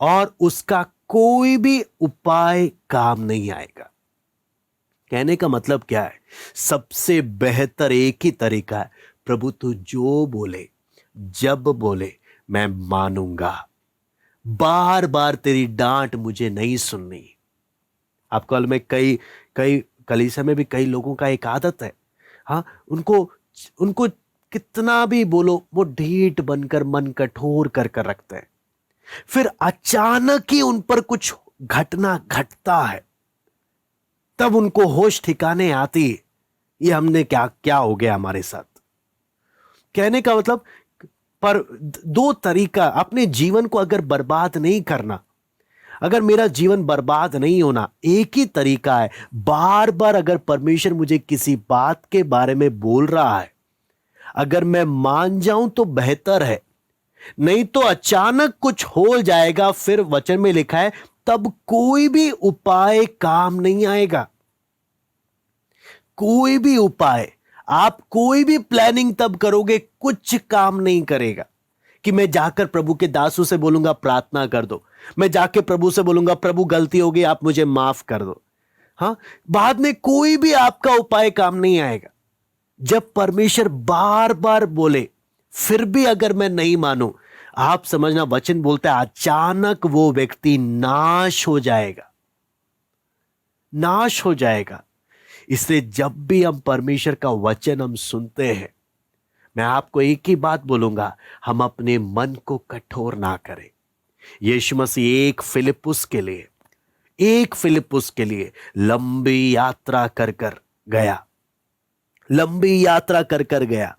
और उसका कोई भी उपाय काम नहीं आएगा। कहने का मतलब क्या है? सबसे बेहतर एक ही तरीका है, प्रभु तू जो बोले, जब बोले मैं मानूंगा। बार बार तेरी डांट मुझे नहीं सुननी। आपको मालूम है कई कई कलीसिया में भी कई लोगों का एक आदत है, हाँ, उनको कितना भी बोलो वो ढीठ बनकर मन कठोर कर कर रखते हैं। फिर अचानक ही उन पर कुछ घटना घटता है, तब उनको होश ठिकाने आती, ये हमने क्या क्या हो गया हमारे साथ। कहने का मतलब, पर दो तरीका, अपने जीवन को अगर बर्बाद नहीं करना, अगर मेरा जीवन बर्बाद नहीं होना, एक ही तरीका है, बार बार अगर परमेश्वर मुझे किसी बात के बारे में बोल रहा है, अगर मैं मान जाऊं तो बेहतर है, नहीं तो अचानक कुछ हो जाएगा। फिर वचन में लिखा है तब कोई भी उपाय काम नहीं आएगा। कोई भी उपाय, आप कोई भी प्लानिंग तब करोगे, कुछ काम नहीं करेगा। कि मैं जाकर प्रभु के दासों से बोलूंगा प्रार्थना कर दो, मैं जाके प्रभु से बोलूंगा प्रभु गलती हो गई आप मुझे माफ कर दो, हाँ, बाद में कोई भी आपका उपाय काम नहीं आएगा। जब परमेश्वर बार बार बोले फिर भी अगर मैं नहीं मानूं, आप समझना वचन बोलता है अचानक वो व्यक्ति नाश हो जाएगा, नाश हो जाएगा। इसलिए जब भी हम परमेश्वर का वचन हम सुनते हैं, मैं आपको एक ही बात बोलूंगा, हम अपने मन को कठोर ना करें। यीशु मसीह एक फिलिप्पुस के लिए एक फिलिप्पुस के लिए लंबी यात्रा कर कर गया, लंबी यात्रा कर कर गया।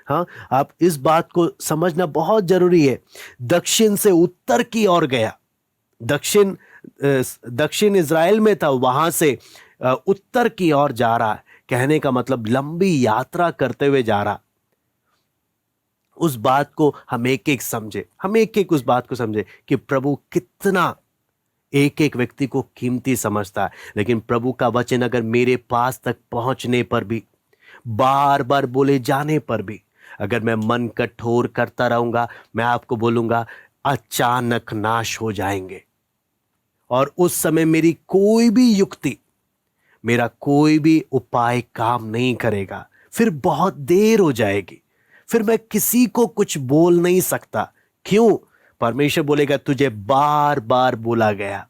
हाँ, आप इस बात को समझना बहुत जरूरी है। दक्षिण से उत्तर की ओर गया, दक्षिण दक्षिण इज़राइल में था, वहां से उत्तर की ओर जा रहा है। कहने का मतलब लंबी यात्रा करते हुए जा रहा। उस बात को हम एक एक समझे, हम एक एक उस बात को समझे कि प्रभु कितना एक एक व्यक्ति को कीमती समझता है। लेकिन प्रभु का वचन अगर मेरे पास तक पहुंचने पर भी, बार बार बोले जाने पर भी, अगर मैं मन कठोर करता रहूंगा, मैं आपको बोलूंगा अचानक नाश हो जाएंगे। और उस समय मेरी कोई भी युक्ति, मेरा कोई भी उपाय काम नहीं करेगा। फिर बहुत देर हो जाएगी, फिर मैं किसी को कुछ बोल नहीं सकता। क्यों? परमेश्वर बोलेगा तुझे बार बार बोला गया,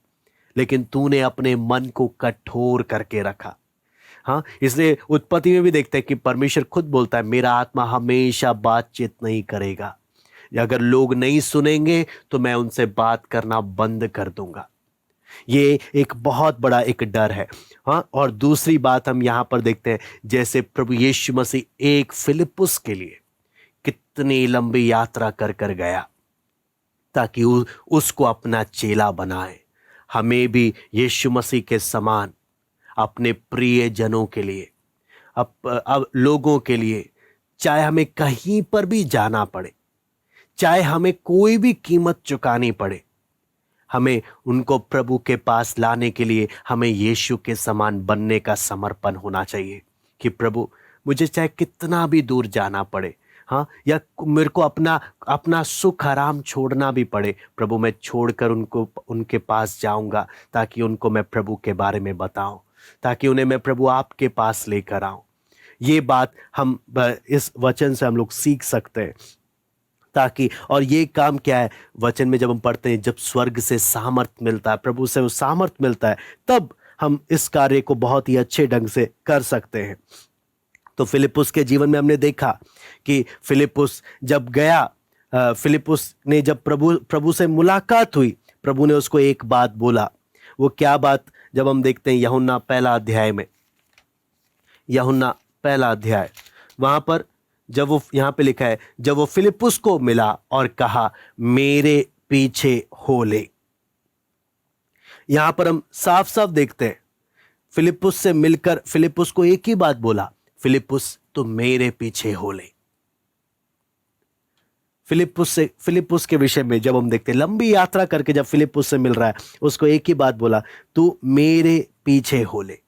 लेकिन तूने अपने मन को कठोर करके रखा। हाँ, इसलिए उत्पत्ति में भी देखते हैं कि परमेश्वर खुद बोलता है मेरा आत्मा हमेशा बातचीत नहीं करेगा। अगर लोग नहीं सुनेंगे तो मैं उनसे बात करना बंद कर दूंगा। ये एक बहुत बड़ा एक डर है। हाँ, और दूसरी बात हम यहां पर देखते हैं, जैसे प्रभु यीशु मसीह एक फिलिप्पुस के लिए कितनी लंबी यात्रा कर कर गया ताकि उसको अपना चेला बनाए। हमें भी यीशु मसीह के समान अपने प्रिय जनों के लिए, अब लोगों के लिए, चाहे हमें कहीं पर भी जाना पड़े, चाहे हमें कोई भी कीमत चुकानी पड़े, हमें उनको प्रभु के पास लाने के लिए हमें यीशु के समान बनने का समर्पण होना चाहिए कि प्रभु मुझे चाहे कितना भी दूर जाना पड़े, हाँ, या मेरे को अपना अपना सुख आराम छोड़ना भी पड़े, प्रभु मैं छोड़कर उनके पास जाऊंगा ताकि उनको मैं प्रभु के बारे में बताऊं, ताकि उन्हें मैं प्रभु आपके पास लेकर आऊं। ये बात हम इस वचन से हम लोग सीख सकते हैं। ताकि, और ये काम क्या है, वचन में जब हम पढ़ते हैं, जब स्वर्ग से सामर्थ मिलता है, प्रभु से वो सामर्थ मिलता है, तब हम इस कार्य को बहुत ही अच्छे ढंग से कर सकते हैं। तो फिलिप्पुस के जीवन में हमने देखा कि फिलिप्पुस जब गया, फिलिप्पुस ने जब प्रभु से मुलाकात हुई, प्रभु ने उसको एक बात बोला। वो क्या बात? जब हम देखते हैं यूहन्ना पहला अध्याय में, यूहन्ना पहला अध्याय, वहां पर जब वो, यहाँ पे लिखा है, जब वो फिलिप्पुस को मिला और कहा मेरे पीछे हो ले। यहां पर हम साफ साफ देखते हैं फिलिप्पुस से मिलकर फिलिप्पुस को एक ही बात बोला, फिलिप्पुस तुम मेरे पीछे हो ले। फिलिप्पुस के विषय में जब हम देखते हैं, लंबी यात्रा करके जब फिलिप्पुस से मिल रहा है, उसको एक ही बात बोला, तू मेरे पीछे हो ले,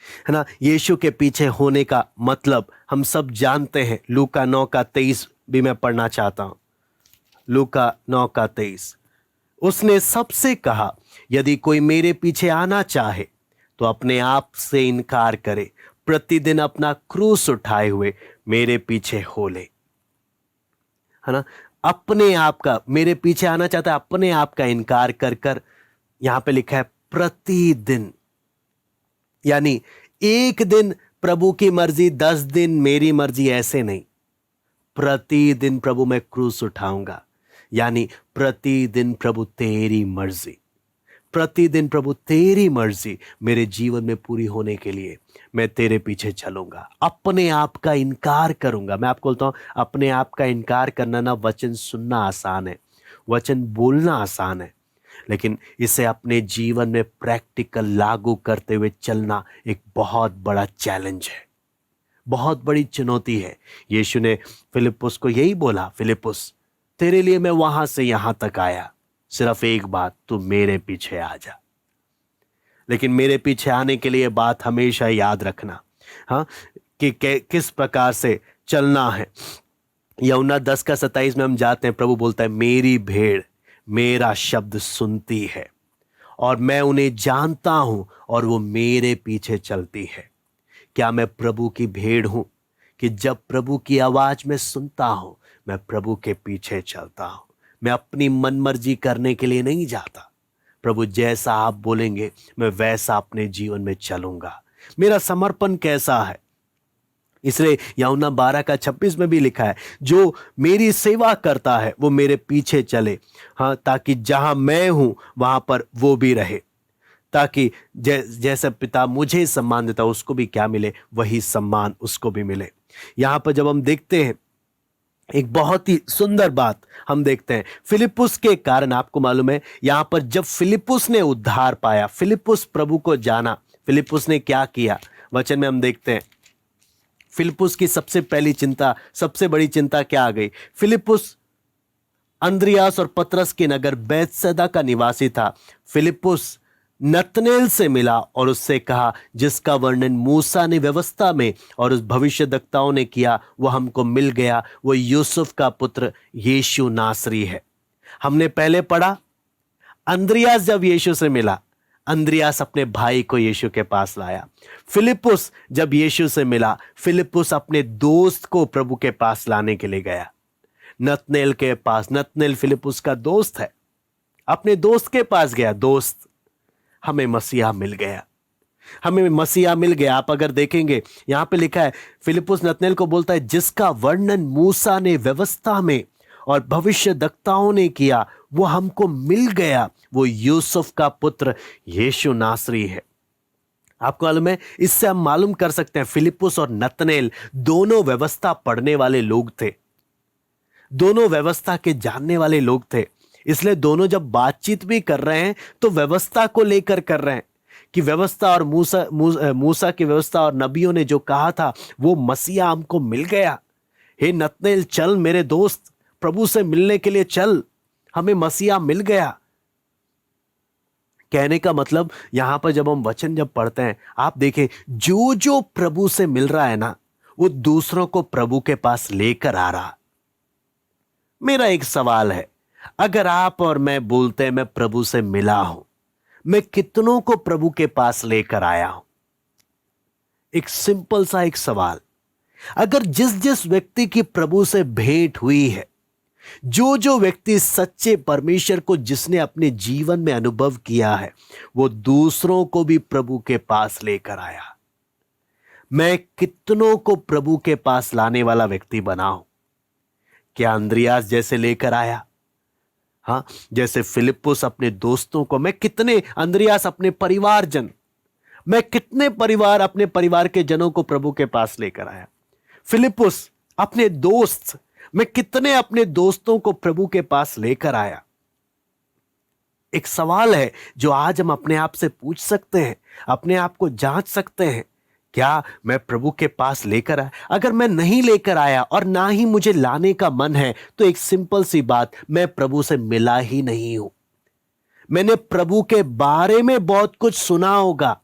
है ना। यीशु के पीछे होने का मतलब हम सब जानते हैं। लूका 9:23 भी मैं पढ़ना चाहता हूं। लूका 9:23, उसने सबसे कहा यदि कोई मेरे पीछे आना चाहे तो अपने आप से इनकार करे, प्रतिदिन अपना क्रूस उठाए हुए मेरे पीछे हो ले, है ना। अपने आप का, मेरे पीछे आना चाहता है, अपने आप का इनकार कर कर, यहां पे लिखा है प्रतिदिन, यानी एक दिन प्रभु की मर्जी, 10 दिन मेरी मर्जी, ऐसे नहीं। प्रतिदिन प्रभु मैं क्रूस उठाऊंगा, यानी प्रतिदिन प्रभु तेरी मर्जी, प्रतिदिन प्रभु तेरी मर्जी मेरे जीवन में पूरी होने के लिए मैं तेरे पीछे चलूंगा, अपने आप का इनकार करूंगा। मैं आपको बोलता हूं, अपने आप का इनकार करना ना, वचन सुनना आसान है, वचन बोलना आसान है, लेकिन इसे अपने जीवन में प्रैक्टिकल लागू करते हुए चलना एक बहुत बड़ा चैलेंज है, बहुत बड़ी चुनौती है। यीशु ने फिलिप्पुस को यही बोला, फिलिप्पुस तेरे लिए मैं वहां से यहां तक आया, सिर्फ एक बात, तू मेरे पीछे आ जा। लेकिन मेरे पीछे आने के लिए बात हमेशा याद रखना, हाँ, कि किस प्रकार से चलना है। यूहन्ना 10:27 में हम जाते हैं, प्रभु बोलता है मेरी भेड़ मेरा शब्द सुनती है और मैं उन्हें जानता हूं और वो मेरे पीछे चलती है। क्या मैं प्रभु की भेड़ हूं कि जब प्रभु की आवाज में सुनता हूं, मैं प्रभु के पीछे चलता हूं। मैं अपनी मनमर्जी करने के लिए नहीं जाता। प्रभु जैसा आप बोलेंगे मैं वैसा अपने जीवन में चलूंगा। मेरा समर्पण कैसा है? इसलिए यूहन्ना 12:26 में भी लिखा है, जो मेरी सेवा करता है वो मेरे पीछे चले, हाँ, ताकि जहां मैं हूं वहां पर वो भी रहे। ताकि जैसे पिता मुझे सम्मान देता उसको भी क्या मिले, वही सम्मान उसको भी मिले। यहां पर जब हम देखते हैं एक बहुत ही सुंदर बात हम देखते हैं फिलिप्पुस के कारण। आपको मालूम है यहां पर जब फिलिप्पुस ने उद्धार पाया, फिलिप्पुस प्रभु को जाना, फिलिप्पुस ने क्या किया, वचन में हम देखते हैं फिलिप्पुस की सबसे पहली चिंता, सबसे बड़ी चिंता क्या आ गई। फिलिप्पुस अंद्रियास और पतरस के नगर बैतसैदा का निवासी था। फिलिप्पुस नतनेल से मिला और उससे कहा, जिसका वर्णन मूसा ने व्यवस्था में और उस भविष्यद्वक्ताओं ने किया, वह हमको मिल गया। वो यूसुफ का पुत्र यीशु नासरी है। हमने पहले पढ़ा अंद्रियास जब यीशु से मिला, अंद्रियास अपने भाई को यीशु के पास लाया। फिलिप्पुस जब यीशु से मिला, फिलिप्पुस अपने दोस्त को प्रभु के पास लाने के लिए गया, नतनेल के पास। नतनेल फिलिप्पुस का दोस्त है, अपने दोस्त के पास गया। दोस्त, हमें मसीहा मिल गया, हमें मसीहा मिल गया। आप अगर देखेंगे यहां पे लिखा है, फिलिप्पुस नतनेल को बोलता है, जिसका वर्णन मूसा ने व्यवस्था में और भविष्यद्वक्ताओं ने किया, वो हमको मिल गया। वो यूसुफ का पुत्र यीशु नासरी है। आपको मालूम है, इससे हम मालूम कर सकते हैं फिलिप्पुस और नतनेल दोनों व्यवस्था पढ़ने वाले लोग थे, दोनों व्यवस्था के जानने वाले लोग थे। इसलिए दोनों जब बातचीत भी कर रहे हैं तो व्यवस्था को लेकर कर रहे हैं कि व्यवस्था और मूसा की व्यवस्था और नबियों ने जो कहा था वो मसीहा हमको मिल गया। हे नतनेल, चल मेरे दोस्त, प्रभु से मिलने के लिए चल, हमें मसीहा मिल गया। कहने का मतलब यहां पर जब हम वचन जब पढ़ते हैं, आप देखें जो जो प्रभु से मिल रहा है ना, वो दूसरों को प्रभु के पास लेकर आ रहा। मेरा एक सवाल है, अगर आप और मैं बोलते हैं मैं प्रभु से मिला हूं, मैं कितनों को प्रभु के पास लेकर आया हूं? एक सिंपल सा एक सवाल। अगर जिस जिस व्यक्ति की प्रभु से भेंट हुई है, जो जो व्यक्ति सच्चे परमेश्वर को जिसने अपने जीवन में अनुभव किया है, वो दूसरों को भी प्रभु के पास लेकर आया। मैं कितनों को प्रभु के पास लाने वाला व्यक्ति बना हूं? क्या अंद्रियास जैसे लेकर आया? हाँ, जैसे फिलिप्पुस अपने दोस्तों को, मैं कितने, अंद्रियास अपने परिवारजन, मैं कितने परिवार, अपने परिवार के जनों को प्रभु के पास लेकर आया। फिलिप्पुस अपने दोस्त, मैं कितने अपने दोस्तों को प्रभु के पास लेकर आया। एक सवाल है जो आज हम अपने आप से पूछ सकते हैं, अपने आप को जांच सकते हैं, क्या मैं प्रभु के पास लेकर आया? अगर मैं नहीं लेकर आया और ना ही मुझे लाने का मन है, तो एक सिंपल सी बात, मैं प्रभु से मिला ही नहीं हूं। मैंने प्रभु के बारे में बहुत कुछ सुना होगा,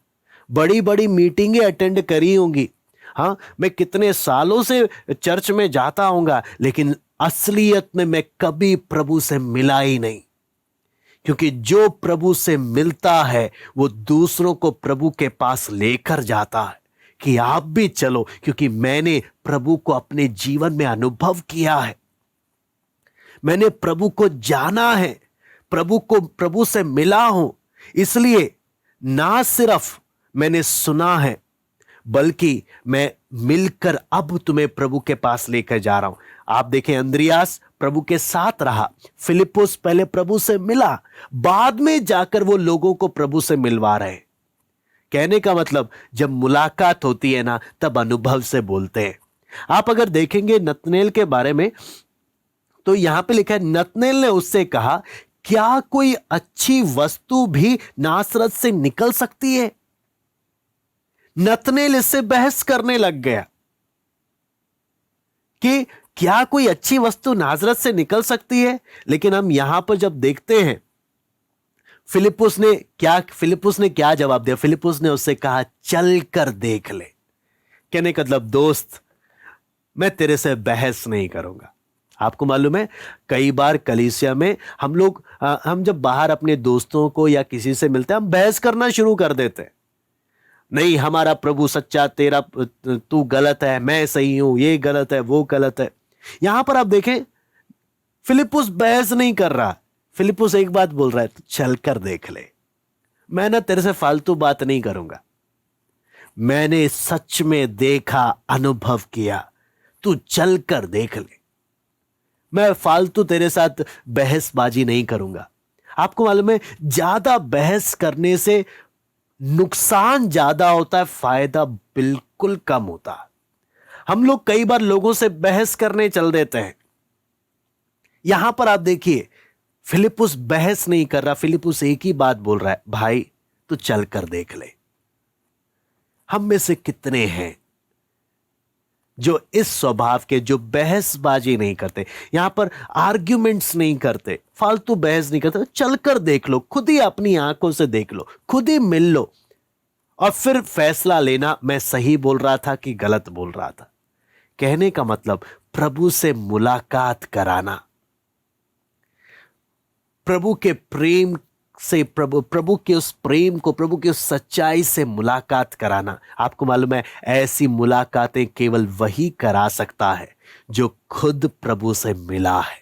बड़ी बड़ी मीटिंगें अटेंड करी होंगी, हाँ, मैं कितने सालों से चर्च में जाता हूंगा, लेकिन असलियत में मैं कभी प्रभु से मिला ही नहीं। क्योंकि जो प्रभु से मिलता है वो दूसरों को प्रभु के पास लेकर जाता है कि आप भी चलो, क्योंकि मैंने प्रभु को अपने जीवन में अनुभव किया है, मैंने प्रभु को जाना है, प्रभु से मिला हूं। इसलिए ना सिर्फ मैंने सुना है, बल्कि मैं मिलकर अब तुम्हें प्रभु के पास लेकर जा रहा हूं। आप देखें, अंद्रियास प्रभु के साथ रहा, फिलिप्पुस पहले प्रभु से मिला, बाद में जाकर वो लोगों को प्रभु से मिलवा रहे। कहने का मतलब जब मुलाकात होती है ना, तब अनुभव से बोलते हैं। आप अगर देखेंगे नतनेल के बारे में, तो यहां पे लिखा है, नतनेल ने उससे कहा, क्या कोई अच्छी वस्तु भी नासरत से निकल सकती है? नतनेल इससे बहस करने लग गया कि क्या कोई अच्छी वस्तु नासरत से निकल सकती है। लेकिन हम यहां पर जब देखते हैं फिलिप्पुस ने क्या जवाब दिया। फिलिप्पुस ने उससे कहा, चल कर देख ले। कहने का मतलब, दोस्त, मैं तेरे से बहस नहीं करूंगा। आपको मालूम है, कई बार कलीसिया में हम जब बाहर अपने दोस्तों को या किसी से मिलते हैं, हम बहस करना शुरू कर देते हैं। नहीं, हमारा प्रभु सच्चा, तेरा तू गलत है, मैं सही हूं, ये गलत है, वो गलत है। यहां पर आप देखें, फिलिप्पुस बहस नहीं कर रहा। फिलिप्पुस एक बात बोल रहा है, चल कर देख ले। मैं ना तेरे से फालतू बात नहीं करूंगा, मैंने सच में देखा, अनुभव किया, तू चल कर देख ले। मैं फालतू तेरे साथ बहसबाजी नहीं करूंगा। आपको मालूम है, ज्यादा बहस करने से नुकसान ज्यादा होता है, फायदा बिल्कुल कम होता है। हम लोग कई बार लोगों से बहस करने चल देते हैं। यहां पर आप देखिए, फिलिपुस बहस नहीं कर रहा, फिलिपुस एक ही बात बोल रहा है, भाई तू चल कर देख ले। हम में से कितने हैं जो इस स्वभाव के, जो बहसबाजी नहीं करते, यहां पर आर्ग्यूमेंट्स नहीं करते, फालतू बहस नहीं करते, चलकर देख लो, खुद ही अपनी आंखों से देख लो, खुद ही मिल लो और फिर फैसला लेना मैं सही बोल रहा था कि गलत बोल रहा था। कहने का मतलब प्रभु से मुलाकात कराना, प्रभु के प्रेम से, प्रभु के उस प्रेम को, प्रभु की उस सच्चाई से मुलाकात कराना। आपको मालूम है, ऐसी मुलाकातें केवल वही करा सकता है जो खुद प्रभु से मिला है।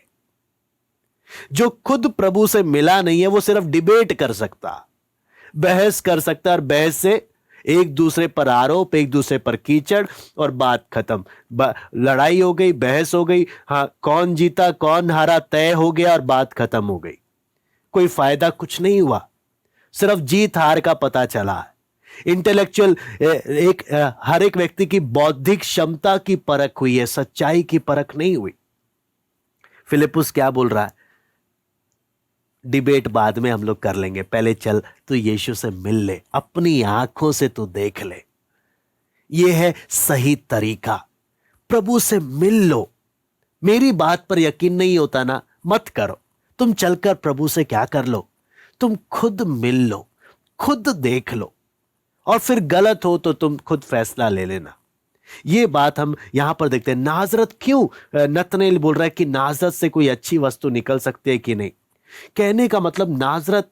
जो खुद प्रभु से मिला नहीं है वो सिर्फ डिबेट कर सकता, बहस कर सकता, और बहस से एक दूसरे पर आरोप, एक दूसरे पर कीचड़ और बात खत्म। लड़ाई हो गई, बहस हो गई, हाँ कौन जीता कौन हारा तय हो गया और बात खत्म हो गई। कोई फायदा कुछ नहीं हुआ, सिर्फ जीत हार का पता चला। इंटेलेक्चुअल हर एक व्यक्ति की बौद्धिक क्षमता की परख हुई है, सच्चाई की परख नहीं हुई। फिलिपुस क्या बोल रहा है, डिबेट बाद में हम लोग कर लेंगे, पहले चल तू यीशु से मिल ले, अपनी आंखों से तू देख ले। यह है सही तरीका, प्रभु से मिल लो। मेरी बात पर यकीन नहीं होता ना, मत करो, तुम चलकर प्रभु से क्या कर लो, तुम खुद मिल लो, खुद देख लो, और फिर गलत हो तो तुम खुद फैसला ले लेना। ये बात हम यहां पर देखते हैं। नाजरत क्यों, नतनेल बोल रहा है कि नाजरत से कोई अच्छी वस्तु निकल सकती है कि नहीं। कहने का मतलब नाजरत,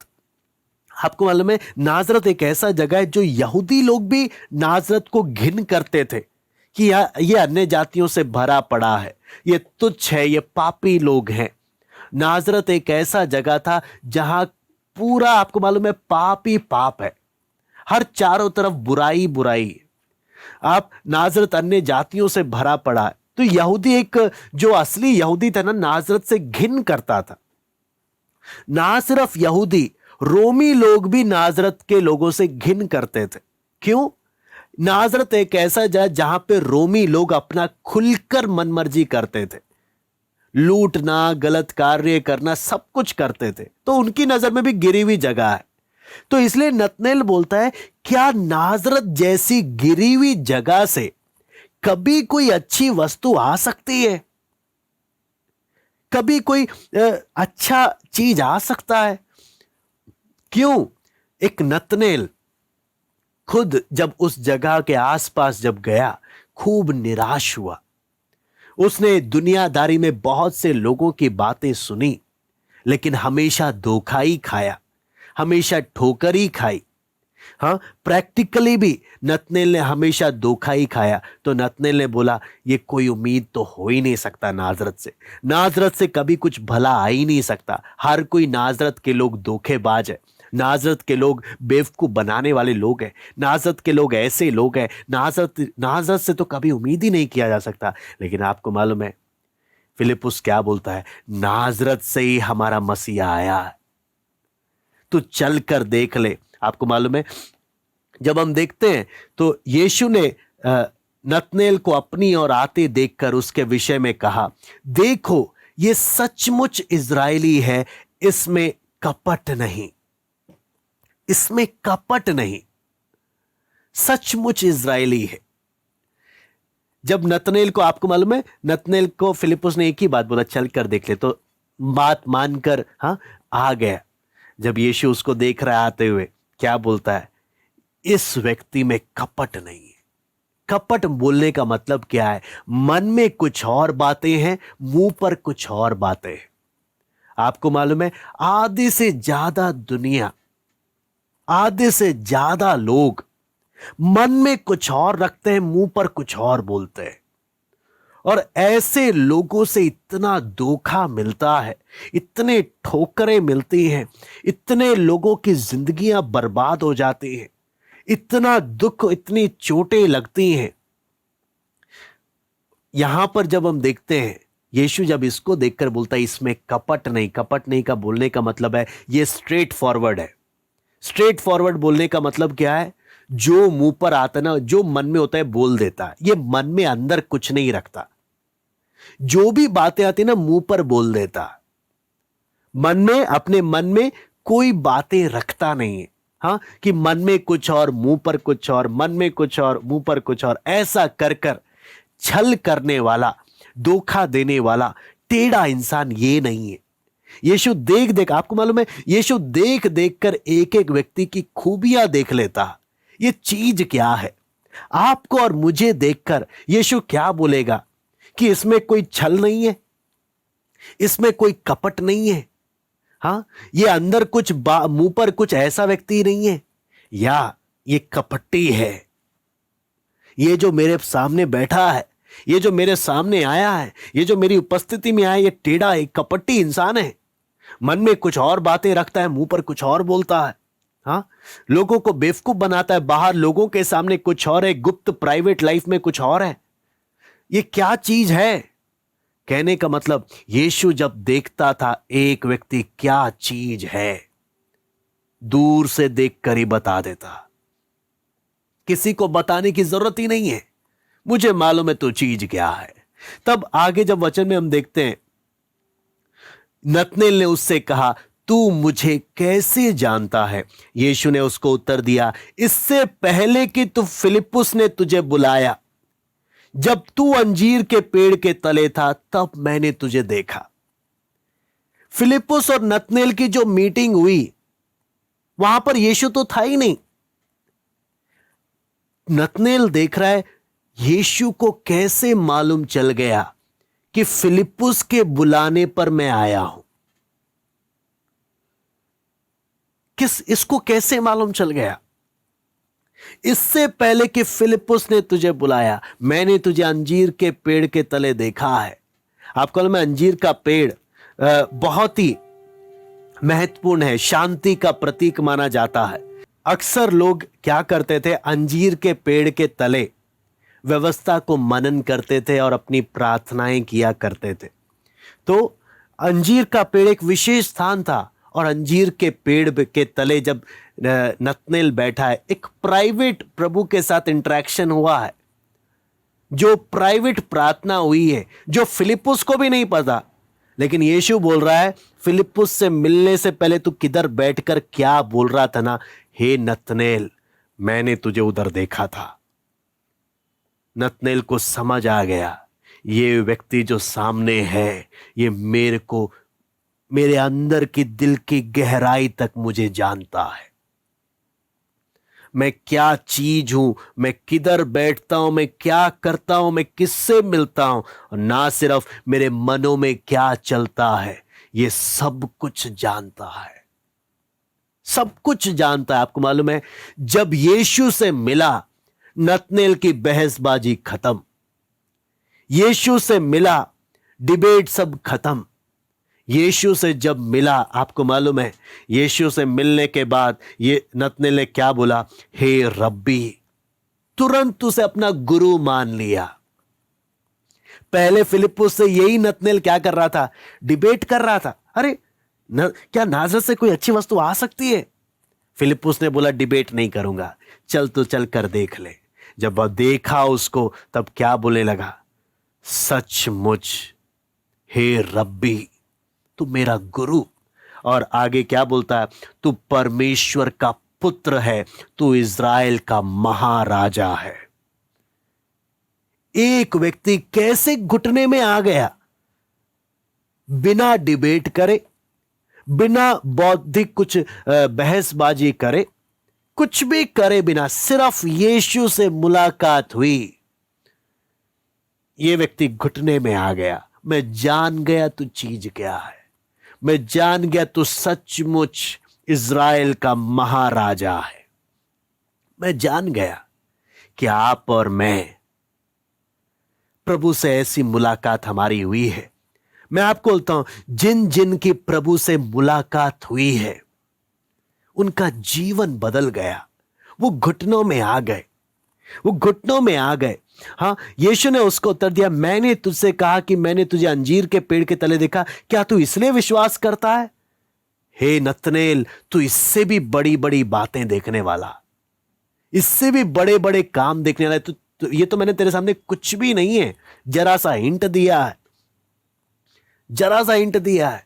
आपको मालूम है नाजरत एक ऐसा जगह है जो यहूदी लोग भी नाजरत को घिन करते थे कि ये अन्य जातियों से भरा पड़ा है, ये तुच्छ है, ये पापी लोग हैं। नाजरत एक ऐसा जगह था जहां पूरा, आपको मालूम है, पाप ही पाप है, हर चारों तरफ बुराई बुराई। आप नाजरत अन्य जातियों से भरा पड़ा है, तो यहूदी, एक जो असली यहूदी था ना, नाजरत से घिन करता था। ना सिर्फ यहूदी, रोमी लोग भी नाजरत के लोगों से घिन करते थे। क्यों? नाजरत एक ऐसा जगह जहां पे रोमी लोग अपना खुलकर मनमर्जी करते थे, लूटना, गलत कार्य करना, सब कुछ करते थे, तो उनकी नजर में भी गिरी हुई जगह है। तो इसलिए नतनेल बोलता है, क्या नाजरत जैसी गिरी हुई जगह से कभी कोई अच्छी वस्तु आ सकती है? कभी कोई अच्छा चीज आ सकता है? क्यों? एक नतनेल खुद जब उस जगह के आसपास जब गया, खूब निराश हुआ। उसने दुनियादारी में बहुत से लोगों की बातें सुनी, लेकिन हमेशा धोखा ही खाया, हमेशा ठोकर ही खाई। हाँ, प्रैक्टिकली भी नतनेल ने हमेशा धोखा ही खाया। तो नतनेल ने बोला, ये कोई उम्मीद तो हो ही नहीं सकता नाजरत से, नाजरत से कभी कुछ भला आ ही नहीं सकता। हर कोई नाजरत के लोग धोखेबाज है, नाजरत के लोग बेवकूफ बनाने वाले लोग हैं, नाजरत के लोग ऐसे लोग हैं, नाजरत से तो कभी उम्मीद ही नहीं किया जा सकता। लेकिन आपको मालूम है फिलिपुस क्या बोलता है, नाजरत से ही हमारा मसीहा आया है, तू चल कर देख ले। आपको मालूम है, जब हम देखते हैं तो यीशु ने नतनेल को अपनी ओर आते देखकर उसके विषय में कहा, देखो ये सचमुच इजरायली है, इसमें कपट नहीं, इसमें कपट नहीं, सचमुच इजरायली है। जब नतनेल को, आपको मालूम है, नतनेल को फिलिपुस ने एक ही बात बोला, चल कर देख ले, तो बात मानकर आ गया। जब यीशु उसको देख रहा है आते हुए, क्या बोलता है, इस व्यक्ति में कपट नहीं है। कपट बोलने का मतलब क्या है? मन में कुछ और बातें हैं, मुंह पर कुछ और बातें हैं। आपको मालूम है, आधे से ज्यादा दुनिया, आधे से ज्यादा लोग मन में कुछ और रखते हैं, मुंह पर कुछ और बोलते हैं। और ऐसे लोगों से इतना धोखा मिलता है, इतने ठोकरें मिलती हैं, इतने लोगों की जिंदगियां बर्बाद हो जाती हैं, इतना दुख, इतनी चोटें लगती हैं। यहां पर जब हम देखते हैं, यीशु जब इसको देखकर बोलता है इसमें कपट नहीं, कपट नहीं का बोलने का मतलब है ये स्ट्रेट फॉरवर्ड है, स्ट्रेट फॉरवर्ड बोलने का मतलब क्या है? जो मुंह पर आता है ना, जो मन में होता है बोल देता है। ये मन में अंदर कुछ नहीं रखता। जो भी बातें आती ना मुंह पर बोल देता, मन में, अपने मन में कोई बातें रखता नहीं है। हाँ, कि मन में कुछ और मुंह पर कुछ और, मन में कुछ और मुंह पर कुछ और, ऐसा कर कर छल करने वाला, धोखा देने वाला, टेढ़ा इंसान ये नहीं है। यीशु देख देख, आपको मालूम है, यीशु देख देख कर एक एक व्यक्ति की खूबियां देख लेता। ये चीज क्या है? आपको और मुझे देखकर यीशु क्या बोलेगा? कि इसमें कोई छल नहीं है, इसमें कोई कपट नहीं है। हाँ, ये अंदर कुछ मुंह पर कुछ ऐसा व्यक्ति नहीं है, या ये कपटी है। ये जो मेरे सामने बैठा है, ये जो मेरे सामने आया है, ये जो मेरी उपस्थिति में आया, ये टेढ़ा एक कपटी इंसान है। मन में कुछ और बातें रखता है, मुंह पर कुछ और बोलता है। हाँ, लोगों को बेवकूफ बनाता है, बाहर लोगों के सामने कुछ और है, गुप्त प्राइवेट लाइफ में कुछ और है। ये क्या चीज है? कहने का मतलब, यीशु जब देखता था एक व्यक्ति क्या चीज है, दूर से देखकर ही बता देता। किसी को बताने की जरूरत ही नहीं है, मुझे मालूम है तो चीज क्या है। तब आगे जब वचन में हम देखते हैं, नतनेल ने उससे कहा, तू मुझे कैसे जानता है? यीशु ने उसको उत्तर दिया, इससे पहले कि तू फिलिप्पुस ने तुझे बुलाया, जब तू अंजीर के पेड़ के तले था, तब मैंने तुझे देखा। फिलिप्पुस और नतनेल की जो मीटिंग हुई, वहां पर यीशु तो था ही नहीं। नतनेल देख रहा है, यीशु को कैसे मालूम चल गया कि फिलिप्पुस के बुलाने पर मैं आया हूं? इसको कैसे मालूम चल गया? इससे पहले कि फिलिप्पुस ने तुझे बुलाया, मैंने तुझे अंजीर के पेड़ के तले देखा है। आपको मालूम है, अंजीर का पेड़ बहुत ही महत्वपूर्ण है, शांति का प्रतीक माना जाता है। अक्सर लोग क्या करते थे, अंजीर के पेड़ के तले व्यवस्था को मनन करते थे और अपनी प्रार्थनाएं किया करते थे। तो अंजीर का पेड़ एक विशेष स्थान था, और अंजीर के पेड़ के तले जब नतनेल बैठा है, एक प्राइवेट प्रभु के साथ इंटरेक्शन हुआ है, जो प्राइवेट प्रार्थना हुई है, जो फिलिप्पुस को भी नहीं पता। लेकिन यीशु बोल रहा है, फिलिप्पुस से मिलने से पहले तू किधर बैठकर क्या बोल रहा था ना, हे नतनेल, मैंने तुझे उधर देखा था। नतनेल को समझ आ गया, ये व्यक्ति जो सामने है, ये मेरे को, मेरे अंदर की दिल की गहराई तक मुझे जानता है। मैं क्या चीज हूं, मैं किधर बैठता हूं, मैं क्या करता हूं, मैं किससे मिलता हूं, और ना सिर्फ मेरे मनों में क्या चलता है, ये सब कुछ जानता है। सब कुछ जानता है। आपको मालूम है, जब यीशु से मिला, नतनेल की बहसबाजी खत्म। यीशु से मिला, डिबेट सब खत्म। यीशु से जब मिला, आपको मालूम है, यीशु से मिलने के बाद ये नतनेल ने क्या बोला, हे रब्बी। तुरंत उसे अपना गुरु मान लिया। पहले फिलिप्पुस से यही नतनेल क्या कर रहा था, डिबेट कर रहा था। अरे क्या नाजरत से कोई अच्छी वस्तु आ सकती है? फिलिप्पुस ने बोला, डिबेट नहीं करूंगा, चल तो चल कर देख ले। जब वह देखा उसको, तब क्या बोलने लगा, सचमुच हे रब्बी, तू मेरा गुरु। और आगे क्या बोलता है, तू परमेश्वर का पुत्र है, तू इज़राइल का महाराजा है। एक व्यक्ति कैसे घुटने में आ गया, बिना डिबेट करे, बिना बौद्धिक कुछ बहसबाजी करे, कुछ भी करे बिना, सिर्फ यीशु से मुलाकात हुई, यह व्यक्ति घुटने में आ गया। मैं जान गया तू चीज क्या है, मैं जान गया तू सचमुच इज़राइल का महाराजा है। मैं जान गया कि आप और मैं, प्रभु से ऐसी मुलाकात हमारी हुई है। मैं आपको बोलता हूं, जिन जिन की प्रभु से मुलाकात हुई है, उनका जीवन बदल गया। वो घुटनों में आ गए, वो घुटनों में आ गए। हाँ, यीशु ने उसको उत्तर दिया, मैंने तुझसे कहा कि मैंने तुझे अंजीर के पेड़ के तले देखा, क्या तू इसलिए विश्वास करता है? हे नतनेल, तू इससे भी बड़ी बड़ी बातें देखने वाला, इससे भी बड़े बड़े काम देखने वाला। ये तो मैंने तेरे सामने कुछ भी नहीं है, जरा सा हिंट दिया है, जरा सा हिंट दिया है।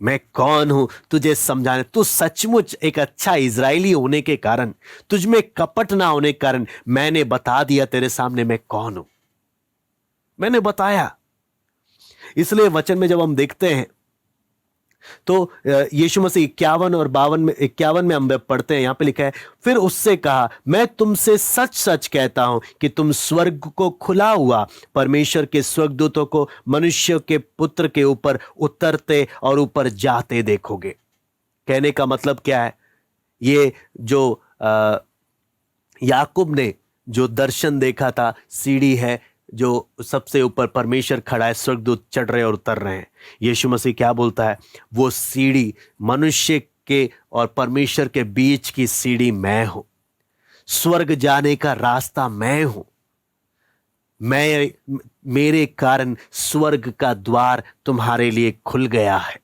मैं कौन हूं तुझे समझाने? तू सचमुच एक अच्छा इजरायली होने के कारण, तुझ में कपट ना होने के कारण मैंने बता दिया तेरे सामने मैं कौन हूं, मैंने बताया। इसलिए वचन में जब हम देखते हैं तो यीशु मसीह 51 और 52 में, 51 में हम पढ़ते हैं, यहां पे लिखा है, फिर उससे कहा, मैं तुमसे सच सच कहता हूं कि तुम स्वर्ग को खुला हुआ परमेश्वर के स्वर्गदूतों को मनुष्य के पुत्र के ऊपर उतरते और ऊपर जाते देखोगे। कहने का मतलब क्या है? ये जो याकूब ने जो दर्शन देखा था, सीढ़ी है जो सबसे ऊपर परमेश्वर खड़ा है, स्वर्गदूत चढ़ रहे और उतर रहे हैं। यीशु मसीह क्या बोलता है? वो सीढ़ी मनुष्य के और परमेश्वर के बीच की सीढ़ी मैं हूं, स्वर्ग जाने का रास्ता मैं हूं। मेरे कारण स्वर्ग का द्वार तुम्हारे लिए खुल गया है,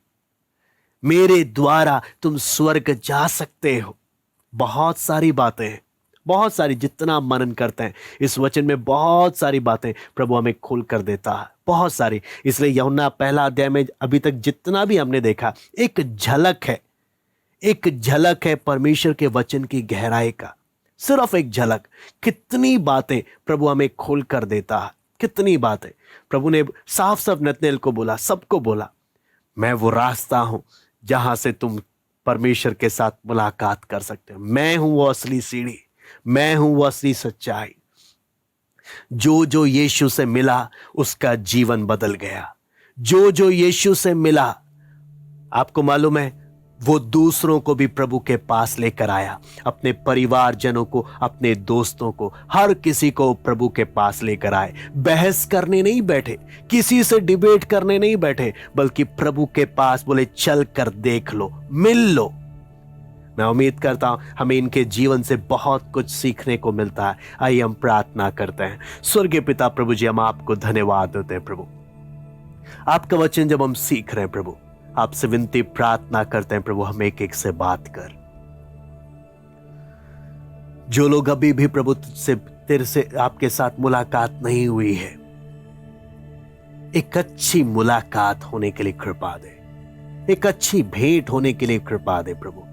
मेरे द्वारा तुम स्वर्ग जा सकते हो। बहुत सारी बातें हैं, बहुत सारी, जितना मनन करते हैं इस वचन में बहुत सारी बातें प्रभु हमें खोल कर देता है, बहुत सारी। इसलिए यूहन्ना पहला अध्याय में अभी तक जितना भी हमने देखा, एक झलक है, एक झलक है परमेश्वर के वचन की गहराई का, सिर्फ एक झलक। कितनी बातें प्रभु हमें खोल कर देता है, कितनी बातें। प्रभु ने साफ साफ नतनेल को बोला, सबको बोला, मैं वो रास्ता हूं जहां से तुम परमेश्वर के साथ मुलाकात कर सकते हो। मैं हूं वो असली सीढ़ी, मैं हूं वो असली सच्चाई। जो जो यीशु से मिला उसका जीवन बदल गया, जो जो यीशु से मिला, आपको मालूम है, वो दूसरों को भी प्रभु के पास लेकर आया, अपने परिवारजनों को, अपने दोस्तों को, हर किसी को प्रभु के पास लेकर आए। बहस करने नहीं बैठे, किसी से डिबेट करने नहीं बैठे, बल्कि प्रभु के पास बोले चल कर देख लो, मिल लो। मैं उम्मीद करता हूं हमें इनके जीवन से बहुत कुछ सीखने को मिलता है। आइए हम प्रार्थना करते हैं। स्वर्गीय पिता प्रभु जी, हम आपको धन्यवाद देते हैं प्रभु, आपका वचन जब हम सीख रहे हैं प्रभु, आपसे विनती प्रार्थना करते हैं प्रभु, हम एक एक से बात कर। जो लोग अभी भी प्रभु तेरे से आपके साथ मुलाकात नहीं हुई है, एक अच्छी मुलाकात होने के लिए कृपा दे, एक अच्छी भेंट होने के लिए कृपा दे प्रभु।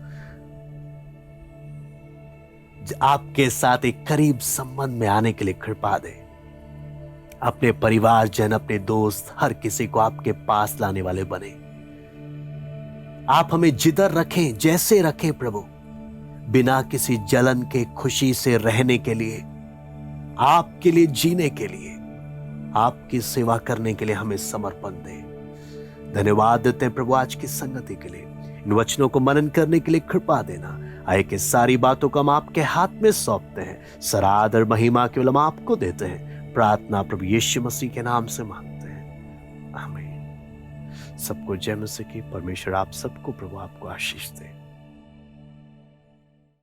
आपके साथ एक करीब संबंध में आने के लिए कृपा दे। अपने परिवारजन, अपने दोस्त, हर किसी को आपके पास लाने वाले बने। आप हमें जिधर रखें, जैसे रखें प्रभु, बिना किसी जलन के खुशी से रहने के लिए, आपके लिए जीने के लिए, आपकी सेवा करने के लिए हमें समर्पण दे। धन्यवाद देते हैं प्रभु आज की संगति के लिए, इन वचनों को मनन करने के लिए कृपा देना। आए कि सारी बातों को हम आपके हाथ में सौंपते हैं, सराद और महिमा केवल हम आपको देते हैं। प्रार्थना प्रभु यीशु मसीह के नाम से मांगते हैं, आमीन। सबको जय मसीह की। परमेश्वर आप सबको प्रभु आपको आशीष दे।